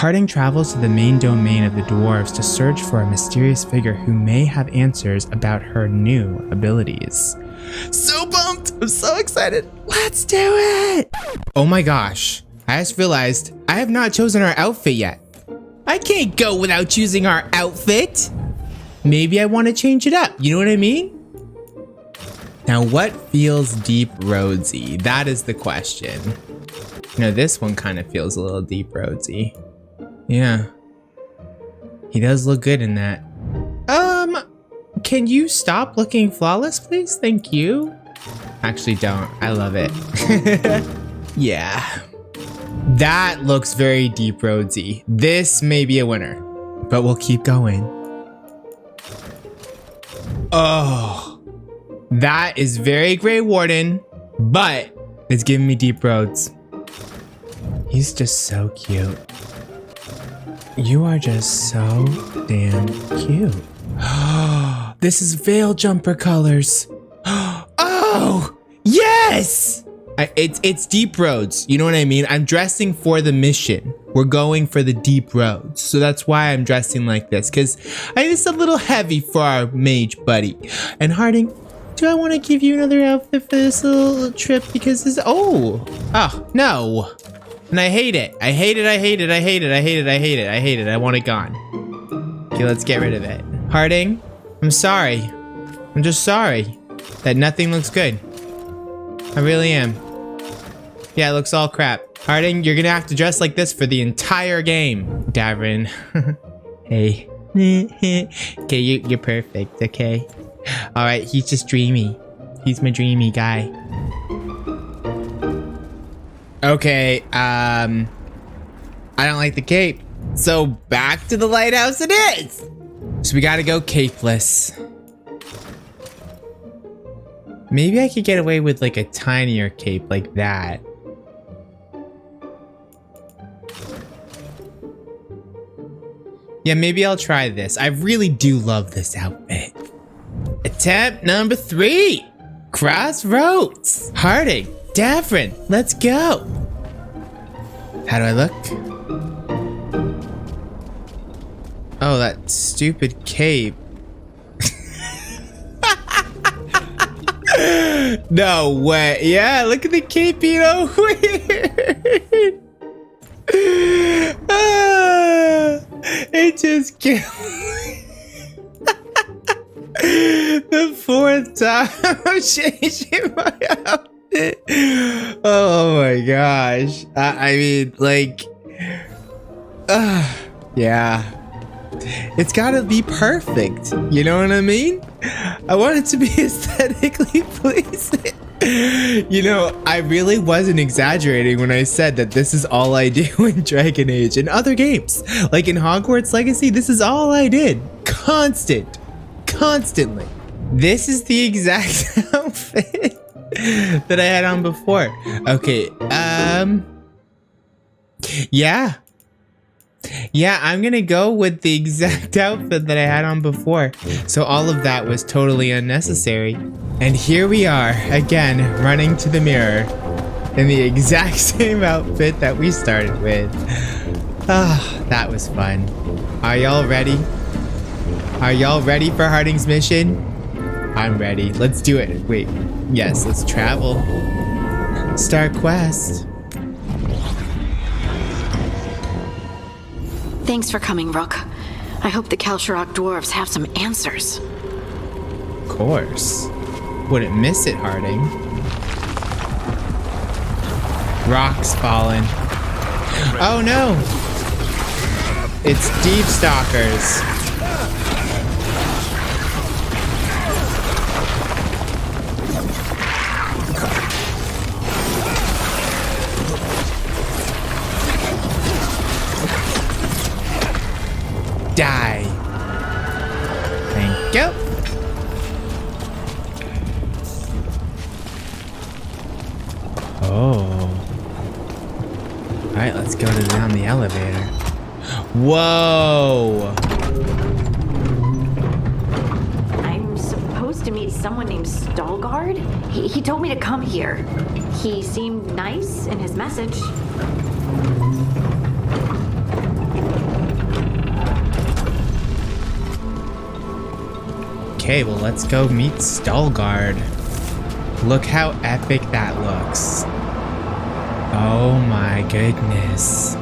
Harding travels to the main domain of the dwarves to search for a mysterious figure who may have answers about her new abilities. So pumped! I'm so excited. Let's do it! Oh my gosh. I just realized I have not chosen our outfit yet. I can't go without choosing our outfit. Maybe I want to change it up. You know what I mean? Now, what feels deep roadsy? That is the question. You know, this one kind of feels a little deep roadsy. Yeah. He does look good in that. Can you stop looking flawless, please? Thank you. Actually, don't. I love it. Yeah. That looks very deep roadsy. This may be a winner, but we'll keep going. Oh, that is very Grey Warden, but it's giving me deep roads. He's just so cute. You are just so damn cute. This is Veil Jumper colors. Oh, yes! It's deep roads. You know what I mean? I'm dressing for the mission. We're going for the deep roads. So that's why I'm dressing like this, because I think it's a little heavy for our mage buddy. And Harding, do I want to give you another outfit for this little trip? Because this, oh, no. And I hate it. I hate it. I hate it. I hate it. I hate it. I hate it. I hate it. I want it gone. Okay, let's get rid of it. Harding, I'm sorry. I'm just sorry that nothing looks good. I really am. Yeah, it looks all crap. Harding, you're gonna have to dress like this for the entire game. Davin. Hey. Okay, you're perfect, okay? Alright, he's just dreamy. He's my dreamy guy. Okay, I don't like the cape. So back to the lighthouse it is! So we gotta go capeless. Maybe I could get away with like a tinier cape like that. Yeah, maybe I'll try this. I really do love this outfit. Attempt number 3. Crossroads. Harding, Davin, let's go. How do I look? Oh, that stupid cape. No way. Yeah, look at the cape being all weird. It just killed me. The 4th time I'm changing my outfit. Oh my gosh. I mean, like, yeah. It's gotta be perfect. You know what I mean? I want it to be aesthetically pleasing. You know, I really wasn't exaggerating when I said that this is all I do in Dragon Age and other games. Like in Hogwarts Legacy, this is all I did. Constantly. This is the exact outfit that I had on before. Okay, yeah, I'm gonna go with the exact outfit that I had on before. So all of that was totally unnecessary. And here we are, again, running to the mirror in the exact same outfit that we started with. Ah, that was fun. Are y'all ready? Are y'all ready for Harding's mission? I'm ready. Let's do it. Wait, yes, let's travel. Start quest. Thanks for coming, Rook. I hope the Kalsharok dwarves have some answers. Of course. Wouldn't miss it, Harding. Rocks falling. Oh no! It's deep stalkers. Die. Thank you. Oh. Alright, let's go down the elevator. Whoa! I'm supposed to meet someone named Stalgard? He told me to come here. He seemed nice in his message. Okay, well, let's go meet Veilguard. Look how epic that looks. Oh my goodness.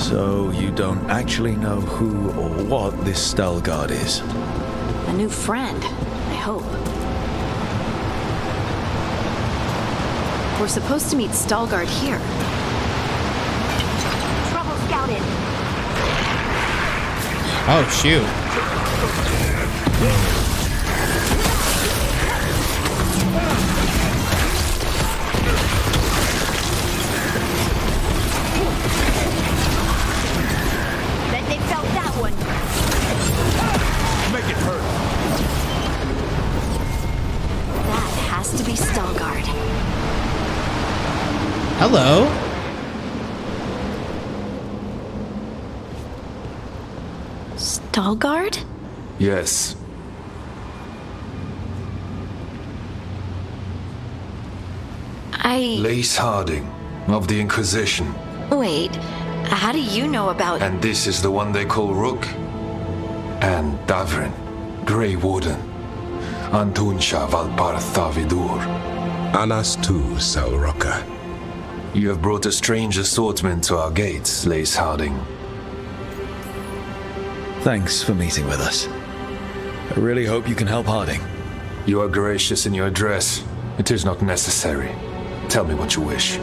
So you don't actually know who or what this Veilguard is? A new friend, I hope. We're supposed to meet Veilguard here. Trouble scouted. Oh, shoot. Bet they felt that one. Make it hurt. That has to be Veilguard. Hello. Veilguard? Yes. Lace Harding of the Inquisition. Wait, how do you know about... And this is the one they call Rook. And Davrin, Grey Warden. Antunsha Valpartha Vidur. Anas tu, Salroka. You have brought a strange assortment to our gates, Lace Harding. Thanks for meeting with us. I really hope you can help Harding. You are gracious in your address. It is not necessary. Tell me what you wish.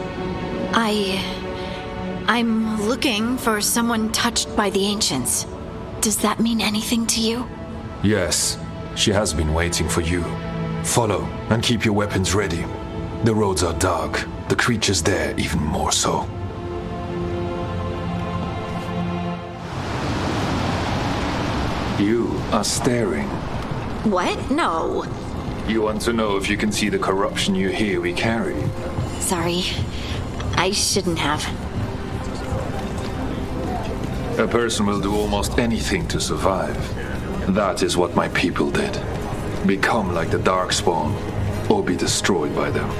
I'm looking for someone touched by the ancients. Does that mean anything to you? Yes, she has been waiting for you. Follow and keep your weapons ready. The roads are dark. The creatures there even more so. You are staring. What? No. You want to know if you can see the corruption you hear we carry? Sorry. I shouldn't have. A person will do almost anything to survive. That is what my people did. Become like the Darkspawn, or be destroyed by them.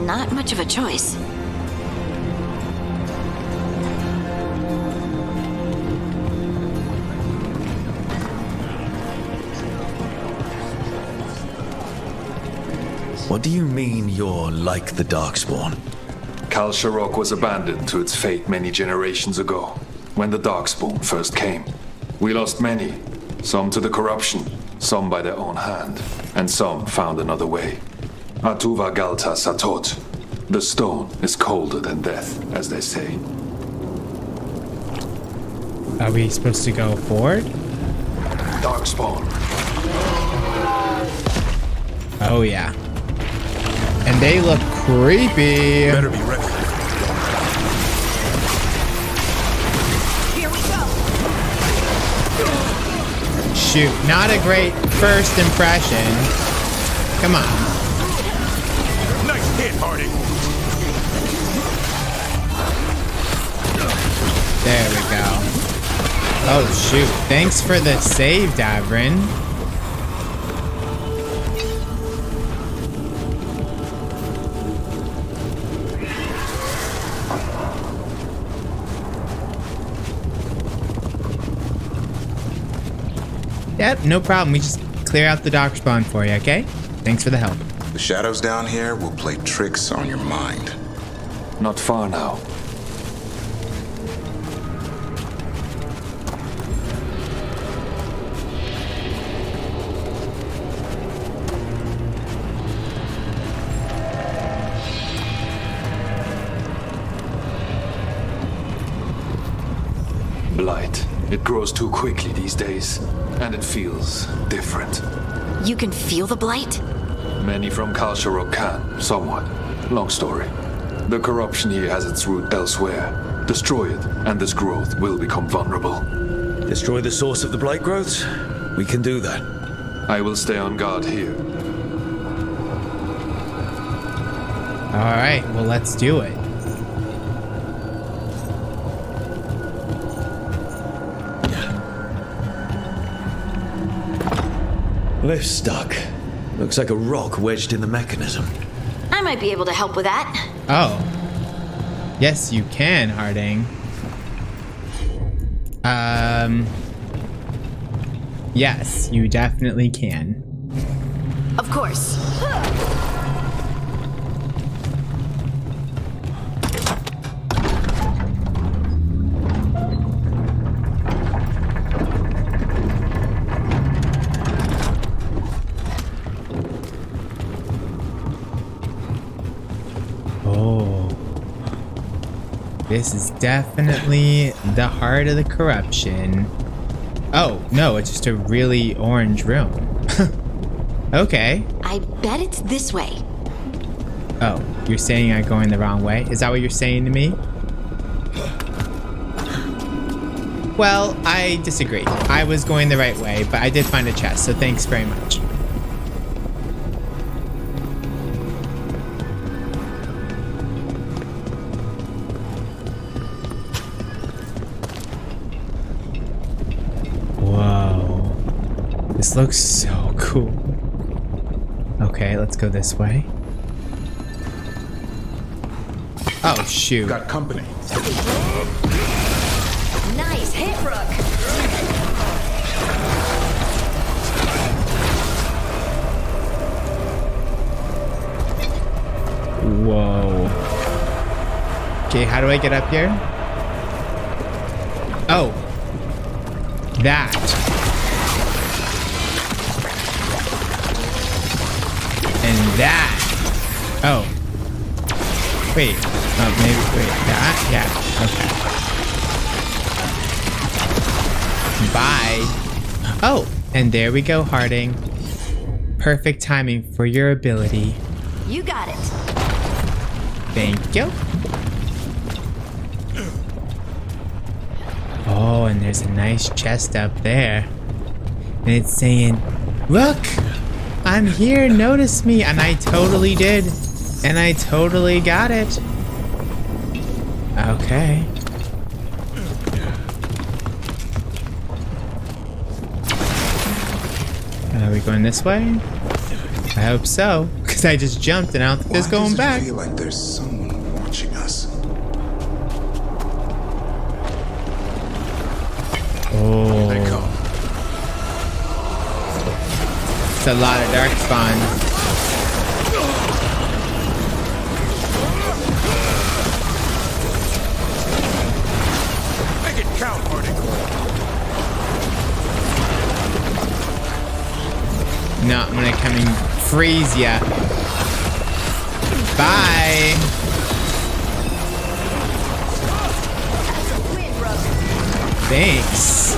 Not much of a choice. What do you mean you're like the Darkspawn? Kal Sharok was abandoned to its fate many generations ago, when the Darkspawn first came. We lost many, some to the corruption, some by their own hand, and some found another way. Atuva Galta Satot. The stone is colder than death, as they say. Are we supposed to go forward? Darkspawn. Oh, yeah. And they look creepy. Better be ready. Here we go. Shoot, not a great first impression. Come on. Nice hit, Harding. There we go. Oh, shoot. Thanks for the save, Davrin. Yep, no problem. We just clear out the Darkspawn for you, okay? Thanks for the help. The shadows down here will play tricks on your mind. Not far now. Blight. It grows too quickly these days, and it feels different. You can feel the blight? Many from Kal Sharok can, somewhat. Long story. The corruption here has its root elsewhere. Destroy it, and this growth will become vulnerable. Destroy the source of the blight growths? We can do that. I will stay on guard here. Alright, well, let's do it. Lift's stuck. Looks like a rock wedged in the mechanism. I might be able to help with that. Oh. Yes, you can, Yes, you definitely can. Of course. Oh. This is definitely the heart of the corruption. Oh, no, it's just a really orange room. Okay. I bet it's this way. Oh, you're saying I'm going the wrong way? Is that what you're saying to me? Well, I disagree. I was going the right way, but I did find a chest, so thanks very much. Whoa. This looks so cool. Okay, let's go this way. Oh, shoot. Got company. Nice hit, Rook. Whoa. Okay, how do I get up here? Oh. That. And that. Oh. Wait. Oh, maybe. Wait. That? Yeah. Okay. Bye. Oh. And there we go, Harding. Perfect timing for your ability. You got it. Thank you. Oh, and there's a nice chest up there. And it's saying, "Look! I'm here, notice me." And I totally did. And I totally got it. Okay. Are we going this way? I hope so. Because I just jumped and I don't think there's going back. I feel like there's someone watching us. Oh. They come. It's a lot of dark spawn. Make it count, Harding. No, I'm gonna come and freeze ya. Bye. Thanks.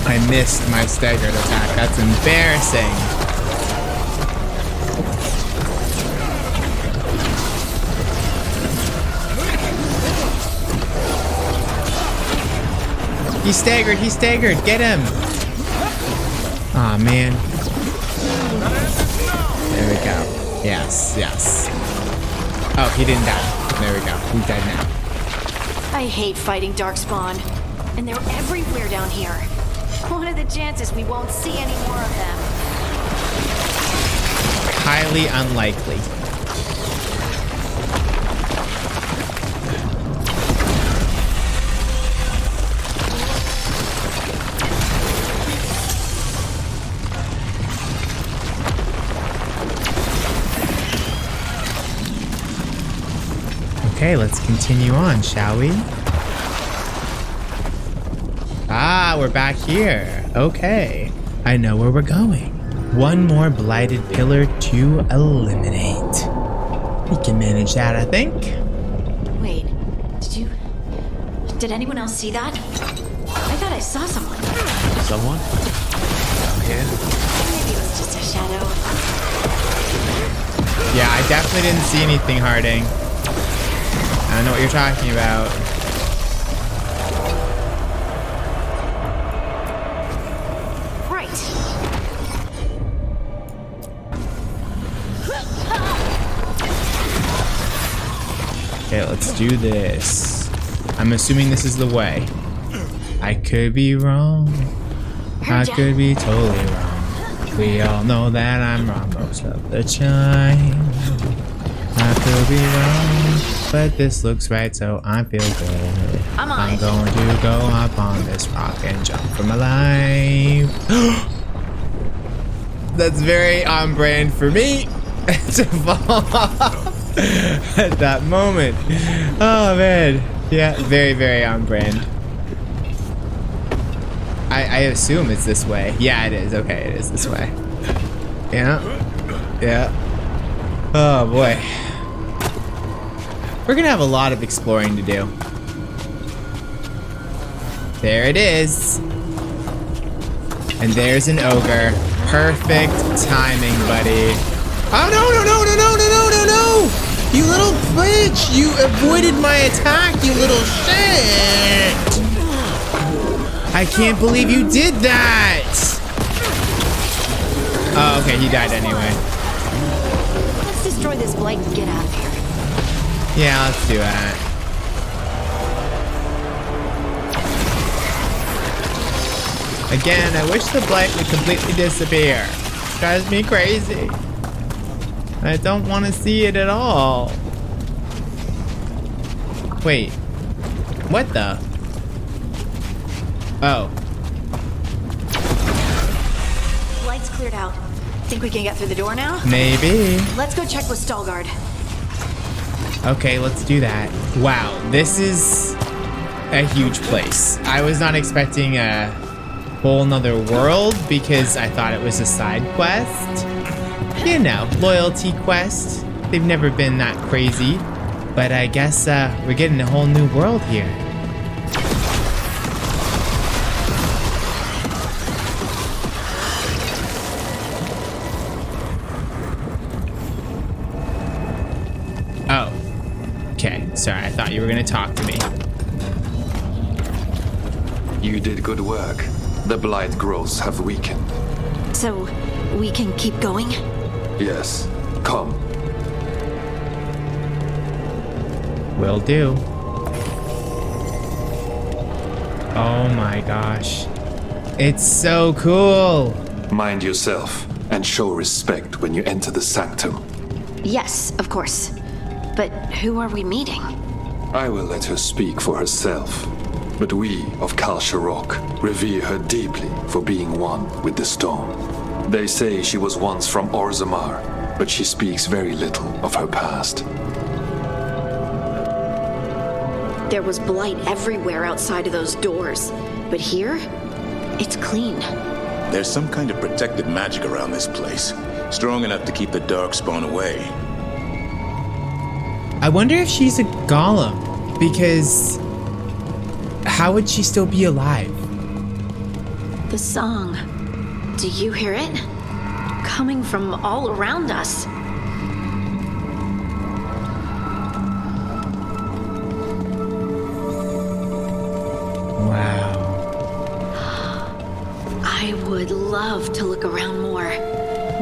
I missed my staggered attack. That's embarrassing. He's staggered. He's staggered. Get him. Aw, man. There we go. Yes, yes. Oh, he didn't die. There we go. He's dead now. I hate fighting darkspawn. And they're everywhere down here. What are the chances we won't see any more of them? Highly unlikely. Okay, let's continue on, shall we? Ah, we're back here. Okay, I know where we're going. One more blighted pillar to eliminate. We can manage that, I think. Wait, did anyone else see that? I thought I saw someone. Someone? Down here? Maybe it was just a shadow. Yeah, I definitely didn't see anything, Harding. I don't know what you're talking about. Right. Okay, let's do this. I'm assuming this is the way. I could be wrong. I could be totally wrong. We all know that I'm wrong most of the time. I could be wrong. But this looks right, so I feel good. I'm going to go up on this rock and jump for my life. That's very on brand for me to fall off at that moment. Oh man. Yeah, very, very on brand. I assume it's this way. Yeah, it is. Okay, it is this way. Yeah. Yeah. Oh boy. We're gonna have a lot of exploring to do. There it is. And there's an ogre. Perfect timing, buddy. Oh no, no, no, no, no, no, no, no, no! You little bitch! You avoided my attack, you little shit! I can't believe you did that! Oh, okay, he died anyway. Let's destroy this blight and get out of here. Yeah, let's do that. Again, I wish the blight would completely disappear. It drives me crazy. I don't want to see it at all. Wait. What the? Oh. Light's cleared out. Think we can get through the door now? Maybe. Let's go check with Stalguard. Okay, let's do that. Wow, this is a huge place. I was not expecting a whole nother world because I thought it was a side quest. You know, loyalty quest. They've never been that crazy. But I guess we're getting a whole new world here. Oh. Okay, sorry, I thought you were gonna talk to me. You did good work. The blight growths have weakened. So, we can keep going? Yes. Come. Will do. Oh my gosh. It's so cool. Mind yourself and show respect when you enter the sanctum. Yes, of course. But who are we meeting? I will let her speak for herself. But we of Kal Sharok revere her deeply for being one with the stone. They say she was once from Orzammar, but she speaks very little of her past. There was blight everywhere outside of those doors. But here, it's clean. There's some kind of protected magic around this place. Strong enough to keep the darkspawn away. I wonder if she's a golem, because how would she still be alive? The song. Do you hear it? Coming from all around us. Wow. I would love to look around more.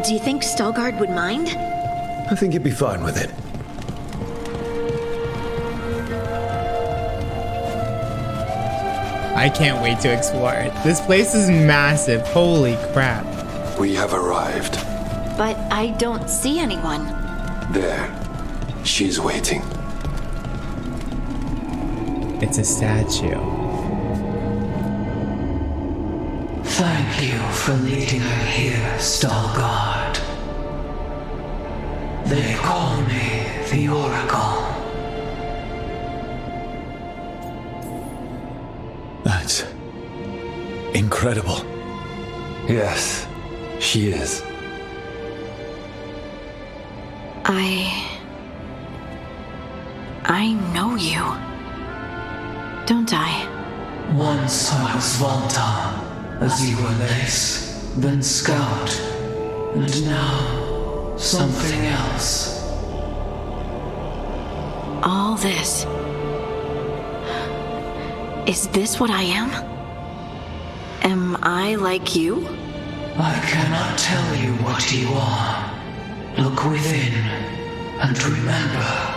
Do you think Stalguard would mind? I think you'd be fine with it. I can't wait to explore it. This place is massive. Holy crap. We have arrived. But I don't see anyone. There. She's waiting. It's a statue. Thank you for leading her here, Stalguard. They call me the Oracle. That's incredible. Yes, she is. I know you. Don't I? Once I was Volta, as you were Lace, then Scout, and now something else. All this. Is this what I am? Am I like you? I cannot tell you what you are. Look within, and remember.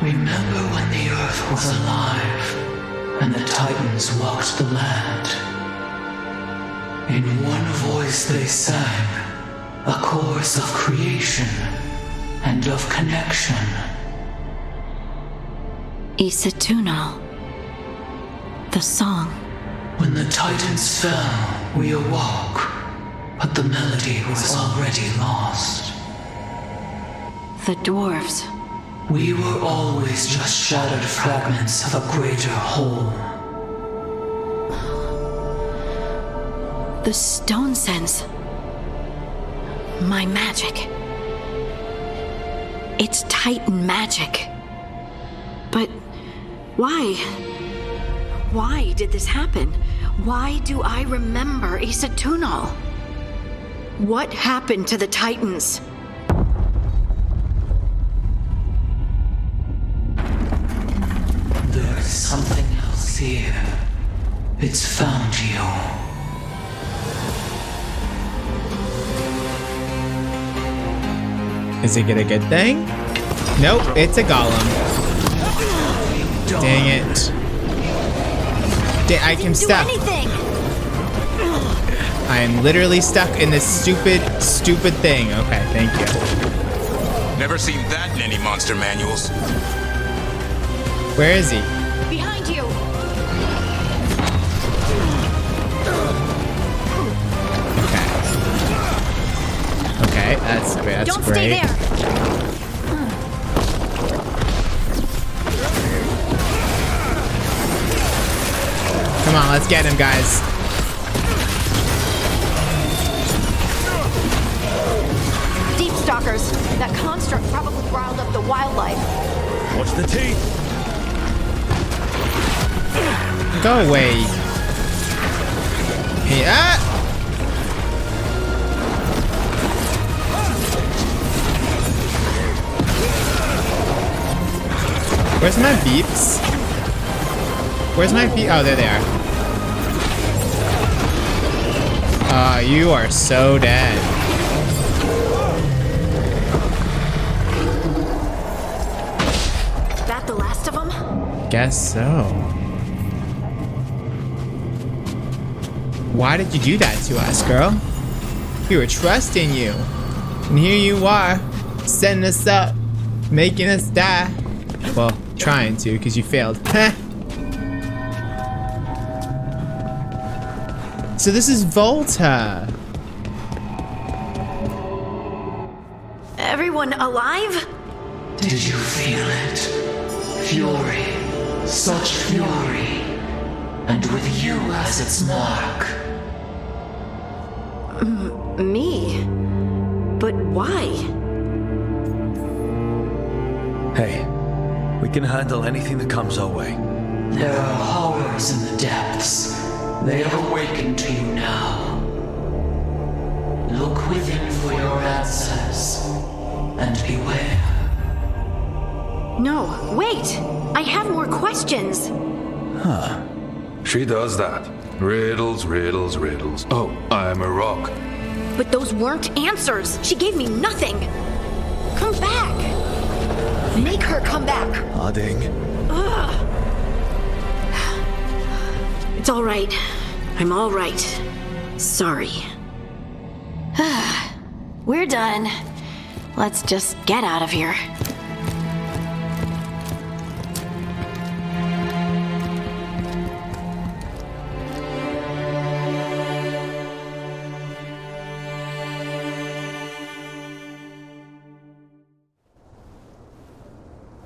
Remember when the earth was alive, and the Titans walked the land. In one voice they sang, a chorus of creation and of connection. Isatuno. The song. When the Titans fell, we awoke, but the melody was already lost. The dwarves. We were always just shattered fragments of a greater whole. The stone sense. My magic. It's Titan magic. But why? Why did this happen? Why do I remember Isatuno? What happened to the Titans? There's something else here. It's found you. Is it a good thing? Nope, it's a golem. Dang it. I'm stuck. I am literally stuck in this stupid thing. Okay, thank you. Never seen that in any monster manuals. Where is he? Behind you! Okay, that's great. That's Don't great. stay there! Come on, let's get him, guys. Deep stalkers. That construct probably riled up the wildlife. Watch the teeth. Go away. Hey, ah! Where's my beeps? Where's my beep? Oh, there they are. You are so dead. That the last of them? Guess so. Why did you do that to us, girl? We were trusting you. And here you are, setting us up, making us die. Well, trying to, because you failed. So this is Volta. Everyone alive? Did you feel it? Fury. Such fury. And with you as its mark. Me? But why? Hey, we can handle anything that comes our way. There are horrors in the depths. They have awakened to you now. Look within for your answers. And beware. No, wait! I have more questions! Huh. She does that. Riddles, riddles, riddles. Oh, I'm a rock. But those weren't answers! She gave me nothing! Come back! Make her come back! Harding. Ugh. It's all right. I'm all right. Sorry. We're done. Let's just get out of here.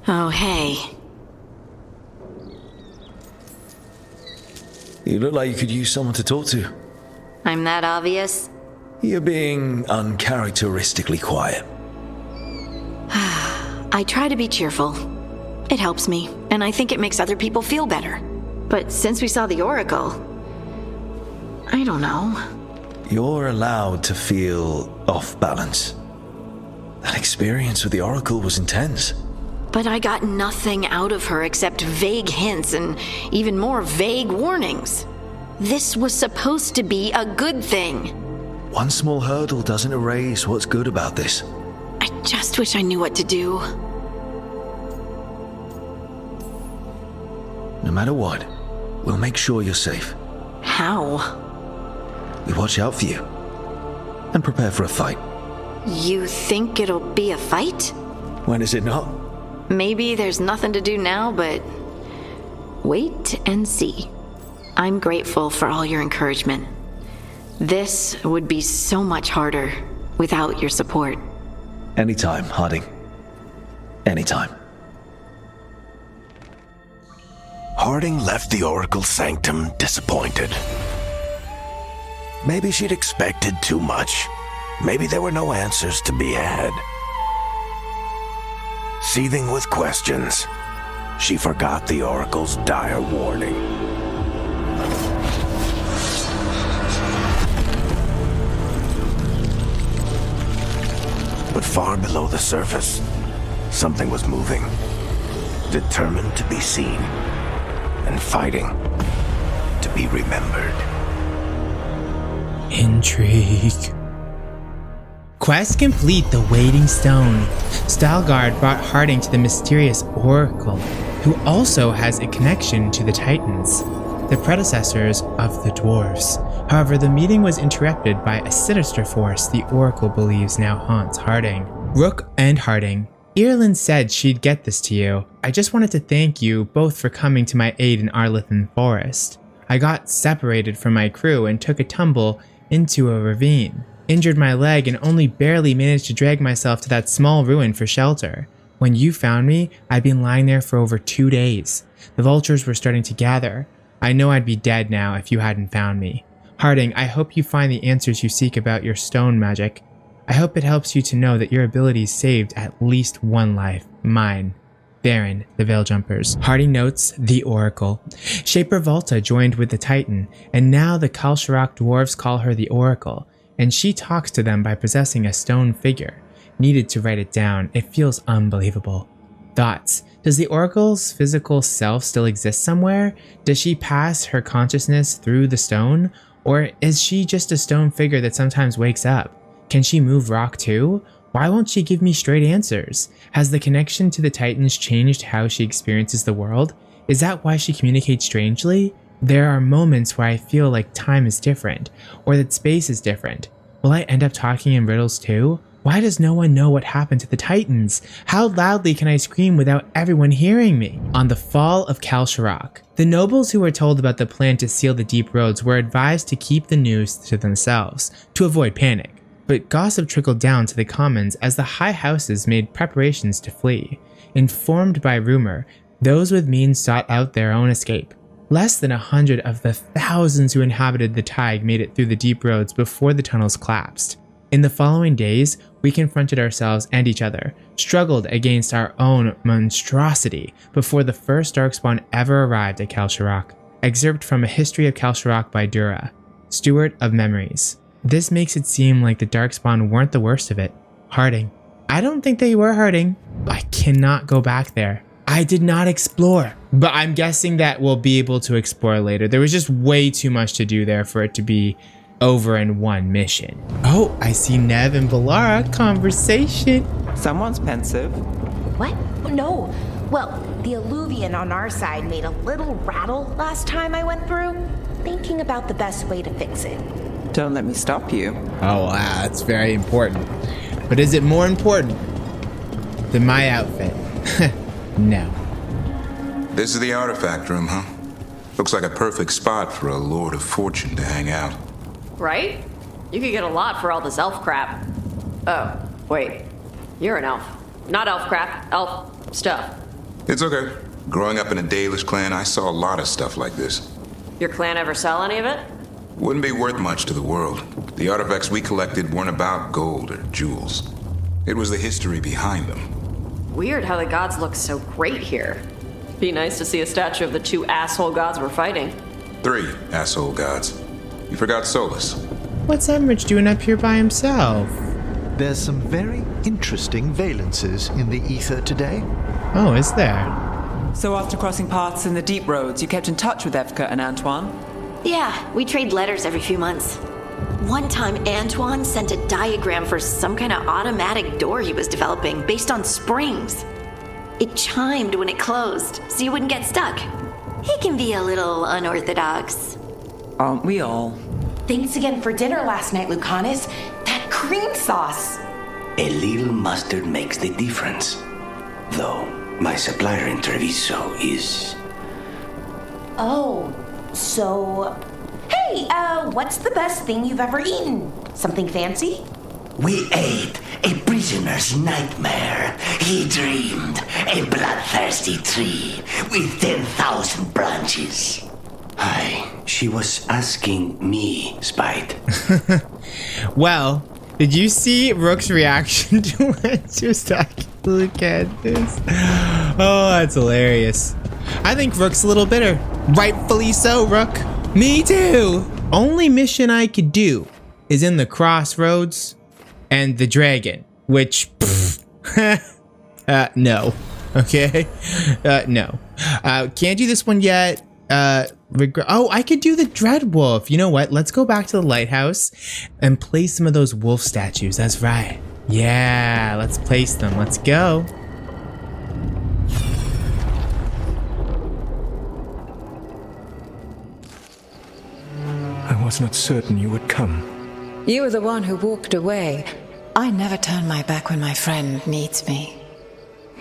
Oh, hey. You look like you could use someone to talk to. I'm that obvious? You're being uncharacteristically quiet. I try to be cheerful. It helps me, and I think it makes other people feel better. But since we saw the Oracle, I don't know. You're allowed to feel off balance. That experience with the Oracle was intense. But I got nothing out of her except vague hints and even more vague warnings. This was supposed to be a good thing. One small hurdle doesn't erase what's good about this. I just wish I knew what to do. No matter what, we'll make sure you're safe. How? We watch out for you. And prepare for a fight. You think it'll be a fight? When is it not? Maybe there's nothing to do now but wait and see. I'm grateful for all your encouragement. This would be so much harder without your support. Anytime, Harding. Anytime. Harding left the Oracle Sanctum disappointed. Maybe she'd expected too much. Maybe there were no answers to be had. Seething with questions, she forgot the Oracle's dire warning. But far below the surface, something was moving, determined to be seen, and fighting to be remembered. Intrigue. Quest complete, the Waiting Stone. Veilguard brought Harding to the mysterious Oracle, who also has a connection to the Titans, the predecessors of the dwarves. However, the meeting was interrupted by a sinister force the Oracle believes now haunts Harding. Rook and Harding. Ireland said she'd get this to you. I just wanted to thank you both for coming to my aid in Arlithan Forest. I got separated from my crew and took a tumble into a ravine, injured my leg, and only barely managed to drag myself to that small ruin for shelter. When you found me, I'd been lying there for over 2 days. The vultures were starting to gather. I know I'd be dead now if you hadn't found me. Harding, I hope you find the answers you seek about your stone magic. I hope it helps you to know that your abilities saved at least one life. Mine. Baron, the Veiljumpers. Harding notes the Oracle. Shaper Volta joined with the Titan, and now the Kalsharak dwarves call her the Oracle, and she talks to them by possessing a stone figure. Needed to write it down. It feels unbelievable. Thoughts. Does the Oracle's physical self still exist somewhere? Does she pass her consciousness through the stone? Or is she just a stone figure that sometimes wakes up? Can she move rock too? Why won't she give me straight answers? Has the connection to the Titans changed how she experiences the world? Is that why she communicates strangely? There are moments where I feel like time is different, or that space is different. Will I end up talking in riddles too? Why does no one know what happened to the Titans? How loudly can I scream without everyone hearing me? On the fall of Kalsharak, the nobles who were told about the plan to seal the deep roads were advised to keep the news to themselves, to avoid panic. But gossip trickled down to the commons as the high houses made preparations to flee. Informed by rumor, those with means sought out their own escape. Less than 100 of the thousands who inhabited the Tig made it through the deep roads before the tunnels collapsed. In the following days, we confronted ourselves and each other, struggled against our own monstrosity before the first Darkspawn ever arrived at Kalsharak. Excerpt from A History of Kalsharak by Dura, Steward of Memories. This makes it seem like the Darkspawn weren't the worst of it. Harding. I don't think they were hurting. I cannot go back there. I did not explore. But I'm guessing that we'll be able to explore later. There was just way too much to do there for it to be over in one mission. Oh, I see Nev and Valara conversation. Someone's pensive. What? No. Well, the Alluvian on our side made a little rattle last time I went through. Thinking about the best way to fix it. Don't let me stop you. Oh, wow, that's very important. But is it more important than my outfit? No. This is the artifact room, huh? Looks like a perfect spot for a Lord of Fortune to hang out. Right? You could get a lot for all this elf crap. Oh, wait. You're an elf. Not elf crap, elf stuff. It's okay. Growing up in a Dalish clan, I saw a lot of stuff like this. Your clan ever sell any of it? Wouldn't be worth much to the world. The artifacts we collected weren't about gold or jewels. It was the history behind them. Weird how the gods look so great here. Be nice to see a statue of the 2 asshole gods we're fighting. 3 asshole gods. You forgot Solas. What's Emrich doing up here by himself? There's some very interesting valences in the ether today. Oh, is there? So after crossing paths in the deep roads, you kept in touch with Evka and Antoine? Yeah, we trade letters every few months. One time, Antoine sent a diagram for some kind of automatic door he was developing based on springs. It chimed when it closed, so you wouldn't get stuck. He can be a little unorthodox. Aren't we all? Thanks again for dinner last night, Lucanus. That cream sauce. A little mustard makes the difference. Though my supplier in Treviso is Oh, so... Hey, what's the best thing you've ever eaten? Something fancy? We ate a prisoner's nightmare. He dreamed a bloodthirsty tree with 10,000 branches. She was asking me, Spite. Well, did you see Rook's reaction to when she was talking to Lucas? Oh, that's hilarious. I think Rook's a little bitter. Rightfully so, Rook. Me too. Only mission I could do is in the Crossroads and the Dragon, which, no. Okay? No. Can't do this one yet. Oh, I could do the Dread Wolf. You know what? Let's go back to the Lighthouse and place some of those wolf statues. That's right. Yeah, let's place them. Let's go. I was not certain you would come. You were the one who walked away. I never turn my back when my friend needs me.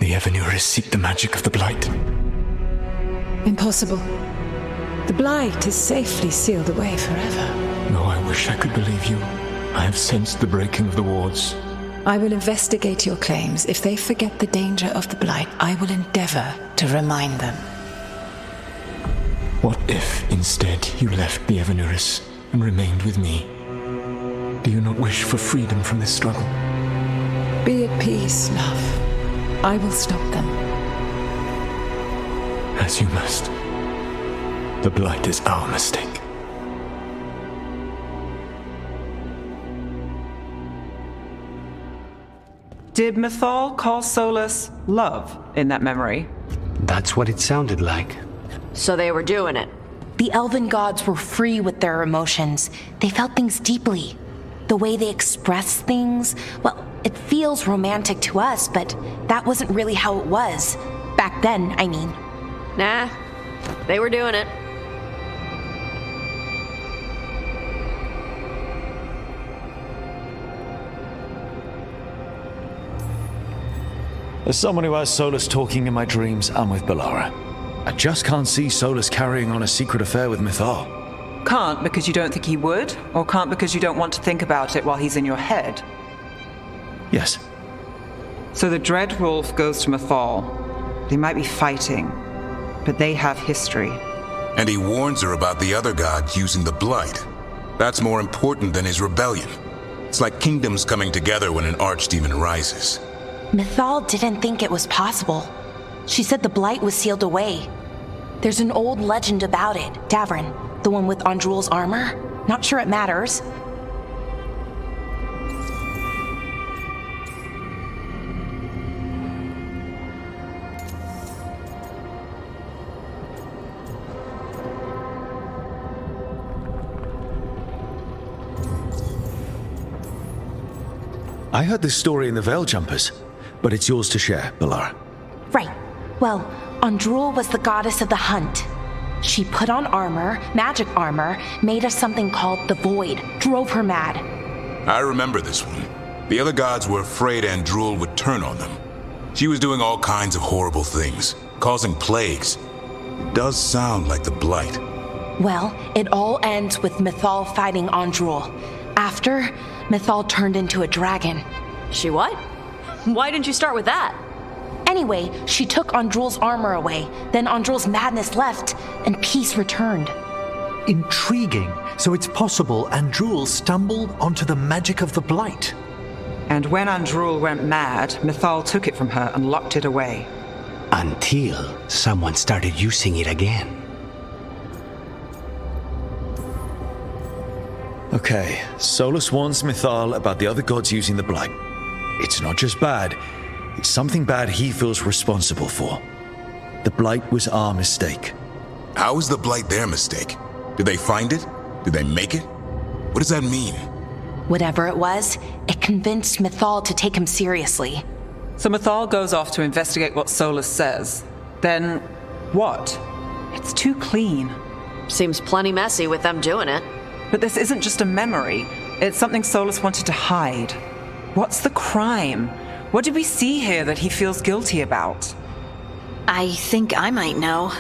The Evanuris seek the magic of the Blight. Impossible. The Blight is safely sealed away forever. No, I wish I could believe you. I have sensed the breaking of the wards. I will investigate your claims. If they forget the danger of the Blight, I will endeavor to remind them. What if, instead, you left the Evanuris and remained with me? Do you not wish for freedom from this struggle? Be at peace, love. I will stop them. As you must. The Blight is our mistake. Did Mythal call Solas love in that memory? That's what it sounded like. So they were doing it. The elven gods were free with their emotions. They felt things deeply. The way they express things, well, it feels romantic to us, but that wasn't really how it was. Back then, I mean. Nah, they were doing it. As someone who has Solas talking in my dreams, I'm with Bellara. I just can't see Solas carrying on a secret affair with Mythal. Can't because you don't think he would, or can't because you don't want to think about it while he's in your head? Yes. So the Dread Wolf goes to Mythal. They might be fighting, but they have history. And he warns her about the other gods using the Blight. That's more important than his rebellion. It's like kingdoms coming together when an archdemon rises. Mythal didn't think it was possible. She said the Blight was sealed away. There's an old legend about it. Davrin, the one with Andrul's armor? Not sure it matters. I heard this story in the Veil Jumpers, but it's yours to share, Bellara. Right. Well, Andrul was the goddess of the hunt. She put on armor, magic armor, made of something called the Void, drove her mad. I remember this one. The other gods were afraid Andrul would turn on them. She was doing all kinds of horrible things, causing plagues. It does sound like the Blight. Well, it all ends with Mythal fighting Andrul. After, Mythal turned into a dragon. She what? Why didn't you start with that? Anyway, she took Andrul's armor away, then Andrul's madness left, and peace returned. Intriguing. So it's possible Andrul stumbled onto the magic of the Blight. And when Andrul went mad, Mythal took it from her and locked it away. Until someone started using it again. Okay, Solas warns Mythal about the other gods using the Blight. It's not just bad, it's something bad he feels responsible for. The Blight was our mistake. How was the Blight their mistake? Did they find it? Did they make it? What does that mean? Whatever it was, it convinced Mythal to take him seriously. So Mythal goes off to investigate what Solas says. Then, what? It's too clean. Seems plenty messy with them doing it. But this isn't just a memory. It's something Solas wanted to hide. What's the crime? What did we see here that he feels guilty about? I think I might know.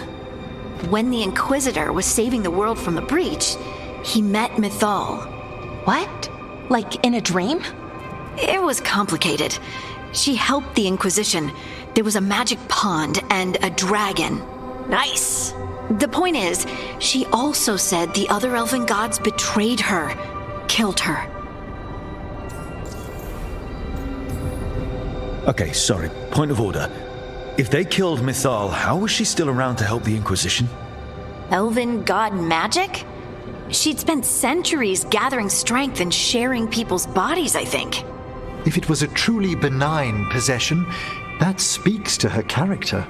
when the Inquisitor was saving the world from the breach, he met Mythal. What? Like in a dream? It was complicated. She helped the Inquisition. There was a magic pond and a dragon. Nice! The point is, she also said the other elven gods betrayed her, killed her. Okay, sorry. Point of order. If they killed Mythal, how was she still around to help the Inquisition? Elven god magic? She'd spent centuries gathering strength and sharing people's bodies, I think. If it was a truly benign possession, that speaks to her character.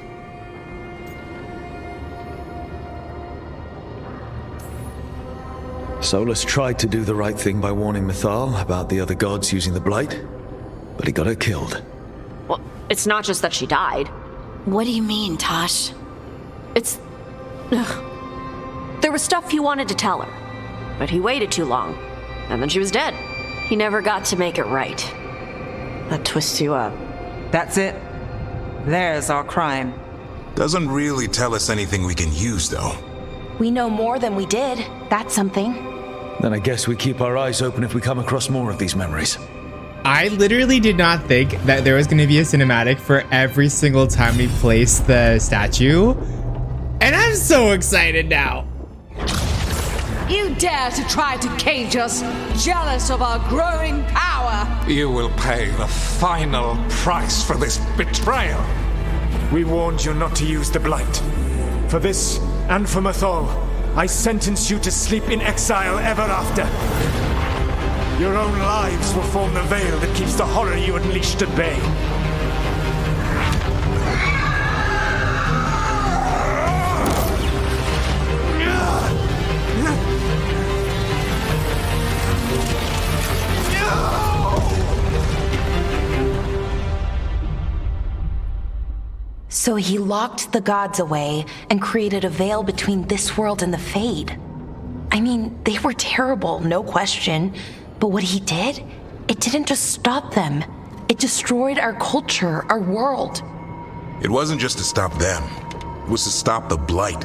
Solas tried to do the right thing by warning Mythal about the other gods using the Blight, but he got her killed. Well, it's not just that she died. What do you mean, Tosh? It's... Ugh. There was stuff he wanted to tell her, but he waited too long, and then she was dead. He never got to make it right. That twists you up. That's it. There's our crime. Doesn't really tell us anything we can use, though. We know more than we did. That's something. Then I guess we keep our eyes open if we come across more of these memories. I literally did not think that there was going to be a cinematic for every single time we place the statue. And I'm so excited now. You dare to try to cage us, jealous of our growing power. You will pay the final price for this betrayal. We warned you not to use the Blight. For this, and for Mythal, I sentence you to sleep in exile ever after. Your own lives will form the veil that keeps the horror you unleashed at bay. So he locked the gods away and created a veil between this world and the Fade. I mean, they were terrible, no question. But what he did, it didn't just stop them. It destroyed our culture, our world. It wasn't just to stop them. It was to stop the Blight.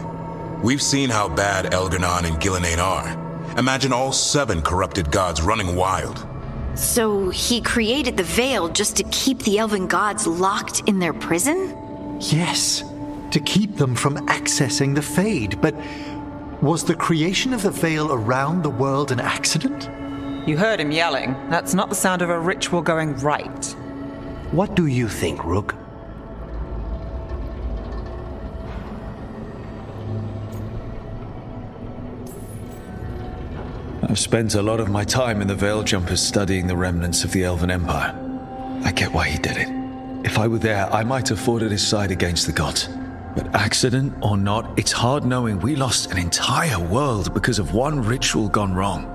We've seen how bad Elgar'nan and Gillenane are. Imagine all 7 corrupted gods running wild. So he created the veil just to keep the elven gods locked in their prison? Yes, to keep them from accessing the Fade. But was the creation of the veil around the world an accident? You heard him yelling. That's not the sound of a ritual going right. What do you think, Rook? I've spent a lot of my time in the Veil Jumpers studying the remnants of the Elven Empire. I get why he did it. If I were there, I might have fought at his side against the gods. But accident or not, it's hard knowing we lost an entire world because of one ritual gone wrong.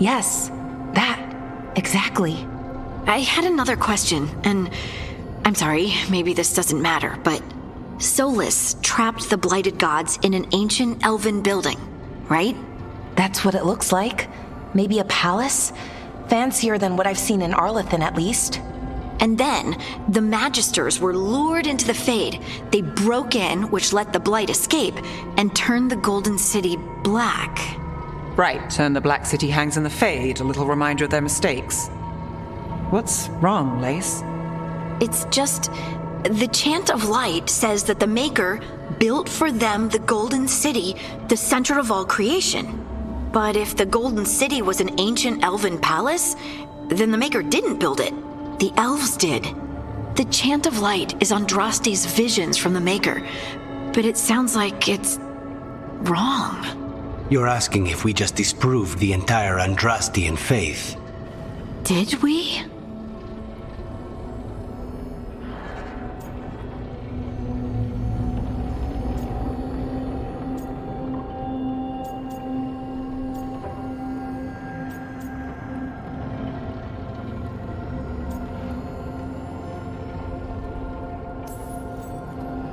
Yes, that. Exactly. I had another question, and I'm sorry, maybe this doesn't matter, but Solas trapped the blighted gods in an ancient elven building, right? That's what it looks like. Maybe a palace? Fancier than what I've seen in Arlethan, at least. And then, the Magisters were lured into the Fade. They broke in, which let the Blight escape, and turned the Golden City black. Right, and the Black City hangs in the Fade, a little reminder of their mistakes. What's wrong, Lace? It's just... the Chant of Light says that the Maker built for them the Golden City, the center of all creation. But if the Golden City was an ancient elven palace, then the Maker didn't build it. The elves did. The Chant of Light is Andraste's visions from the Maker, but it sounds like it's wrong. You're asking if we just disproved the entire Andrastian faith. Did we?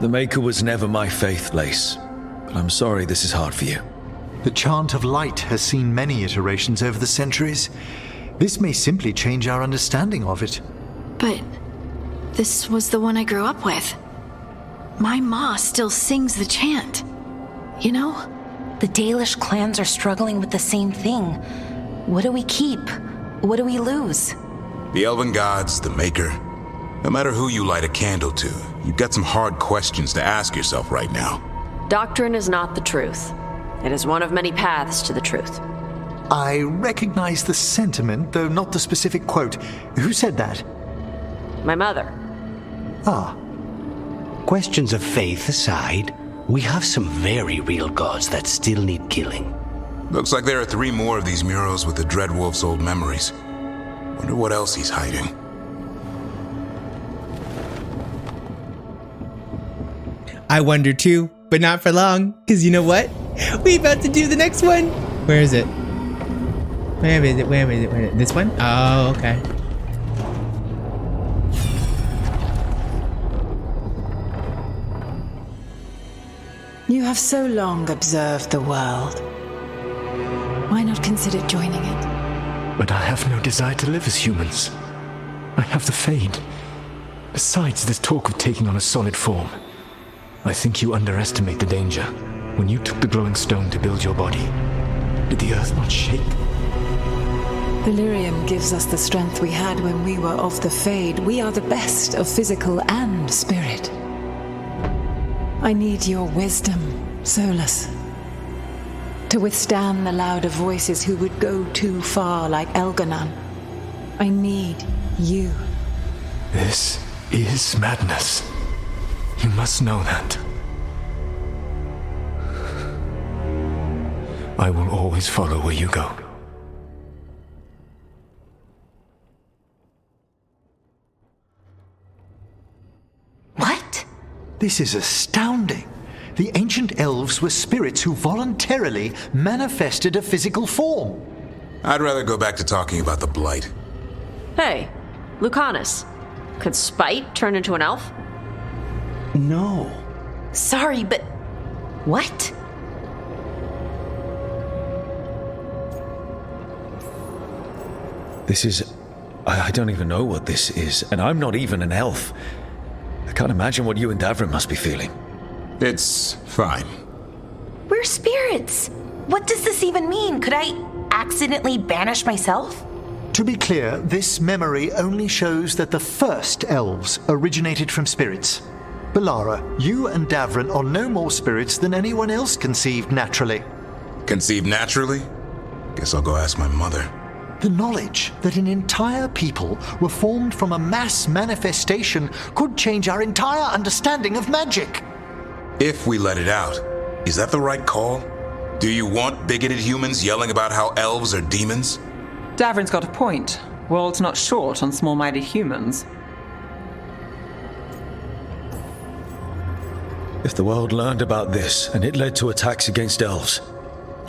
The Maker was never my faith, Lace. But I'm sorry this is hard for you. The Chant of Light has seen many iterations over the centuries. This may simply change our understanding of it. But this was the one I grew up with. My ma still sings the chant. You know, the Dalish clans are struggling with the same thing. What do we keep? What do we lose? The elven gods, the Maker. No matter who you light a candle to, you've got some hard questions to ask yourself right now. Doctrine is not the truth. It is one of many paths to the truth. I recognize the sentiment, though not the specific quote. Who said that? My mother. Ah. Questions of faith aside, we have some very real gods that still need killing. Looks like there are 3 more of these murals with the Dreadwolf's old memories. Wonder what else he's hiding. I wonder too, but not for long, because you know what? We about to do the next one. Where is it? Where is it? Where is it? Where is it? This one? Oh, okay. You have so long observed the world. Why not consider joining it? But I have no desire to live as humans. I have the Fade. Besides this talk of taking on a solid form, I think you underestimate the danger. When you took the glowing stone to build your body, did the earth not shake? Delirium gives us the strength we had when we were of the Fade. We are the best of physical and spirit. I need your wisdom, Solas, to withstand the louder voices who would go too far like Elganon. I need you. This is madness. You must know that. I will always follow where you go. What? This is astounding. The ancient elves were spirits who voluntarily manifested a physical form. I'd rather go back to talking about the Blight. Hey, Lucanus. Could Spite turn into an elf? No. Sorry, but what? This is... I don't even know what this is, and I'm not even an elf. I can't imagine what you and Davrin must be feeling. It's fine. We're spirits. What does this even mean? Could I accidentally banish myself? To be clear, this memory only shows that the first elves originated from spirits. Balara, you and Davrin are no more spirits than anyone else conceived naturally. Conceived naturally? Guess I'll go ask my mother. The knowledge that an entire people were formed from a mass manifestation could change our entire understanding of magic. If we let it out, is that the right call? Do you want bigoted humans yelling about how elves are demons? Davrin's got a point. World's not short on small-minded humans. If the world learned about this, and it led to attacks against elves.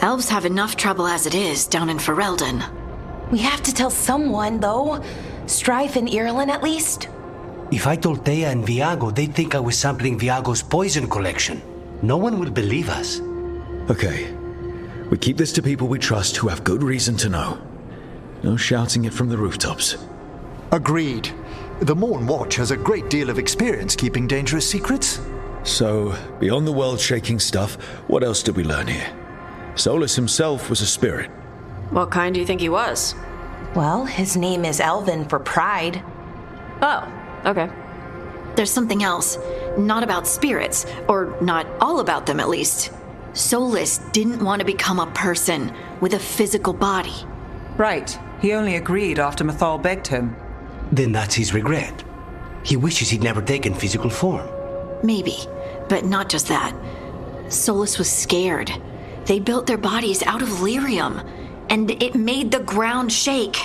Elves have enough trouble as it is down in Ferelden. We have to tell someone, though. Strife and Irulan, at least. If I told Thea and Viago, they'd think I was sampling Viago's poison collection. No one would believe us. Okay. We keep this to people we trust who have good reason to know. No shouting it from the rooftops. Agreed. The Morn Watch has a great deal of experience keeping dangerous secrets. So, beyond the world-shaking stuff, what else did we learn here? Solas himself was a spirit. What kind do you think he was? Well, his name is Elven for pride. Oh, okay. There's something else. Not about spirits, or not all about them at least. Solas didn't want to become a person with a physical body. Right. He only agreed after Mythal begged him. Then that's his regret. He wishes he'd never taken physical form. Maybe, but not just that. Solas was scared. They built their bodies out of lyrium, and it made the ground shake.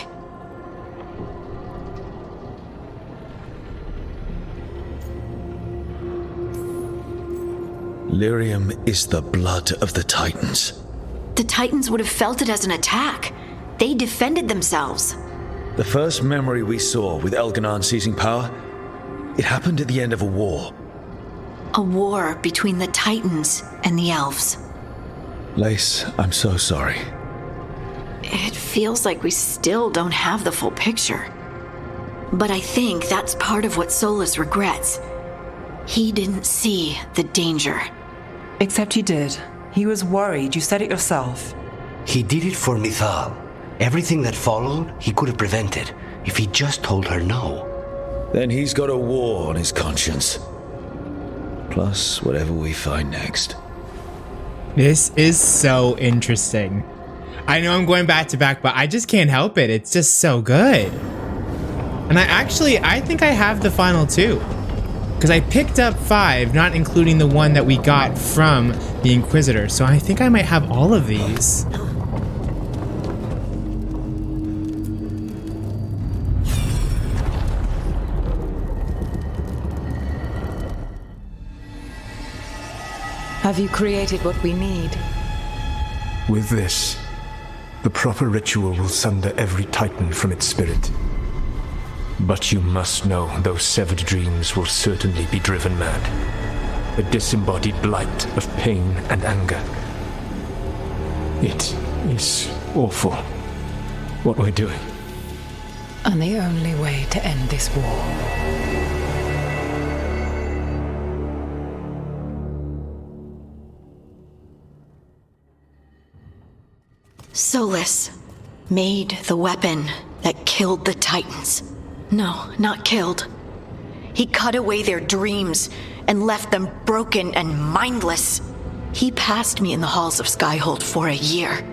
Lyrium is the blood of the Titans. The Titans would have felt it as an attack. They defended themselves. The first memory we saw with Elganon seizing power, it happened at the end of a war. A war between the Titans and the elves. Lace, I'm so sorry. It feels like we still don't have the full picture. But I think that's part of what Solas regrets. He didn't see the danger. Except he did. He was worried. You said it yourself. He did it for Mythal. Everything that followed, he could have prevented if he just told her no. Then he's got a war on his conscience. Plus, whatever we find next. This is so interesting. I know I'm going back to back, but I just can't help it. It's just so good. And I think I have the final 2. Because I picked up 5, not including the one that we got from the Inquisitor. So I think I might have all of these. Have you created what we need? With this, the proper ritual will sunder every Titan from its spirit. But you must know those severed dreams will certainly be driven mad. A disembodied blight of pain and anger. It is awful what we're doing. And the only way to end this war. Solas made the weapon that killed the Titans. No, not killed. He cut away their dreams and left them broken and mindless. He passed me in the halls of Skyhold for a year.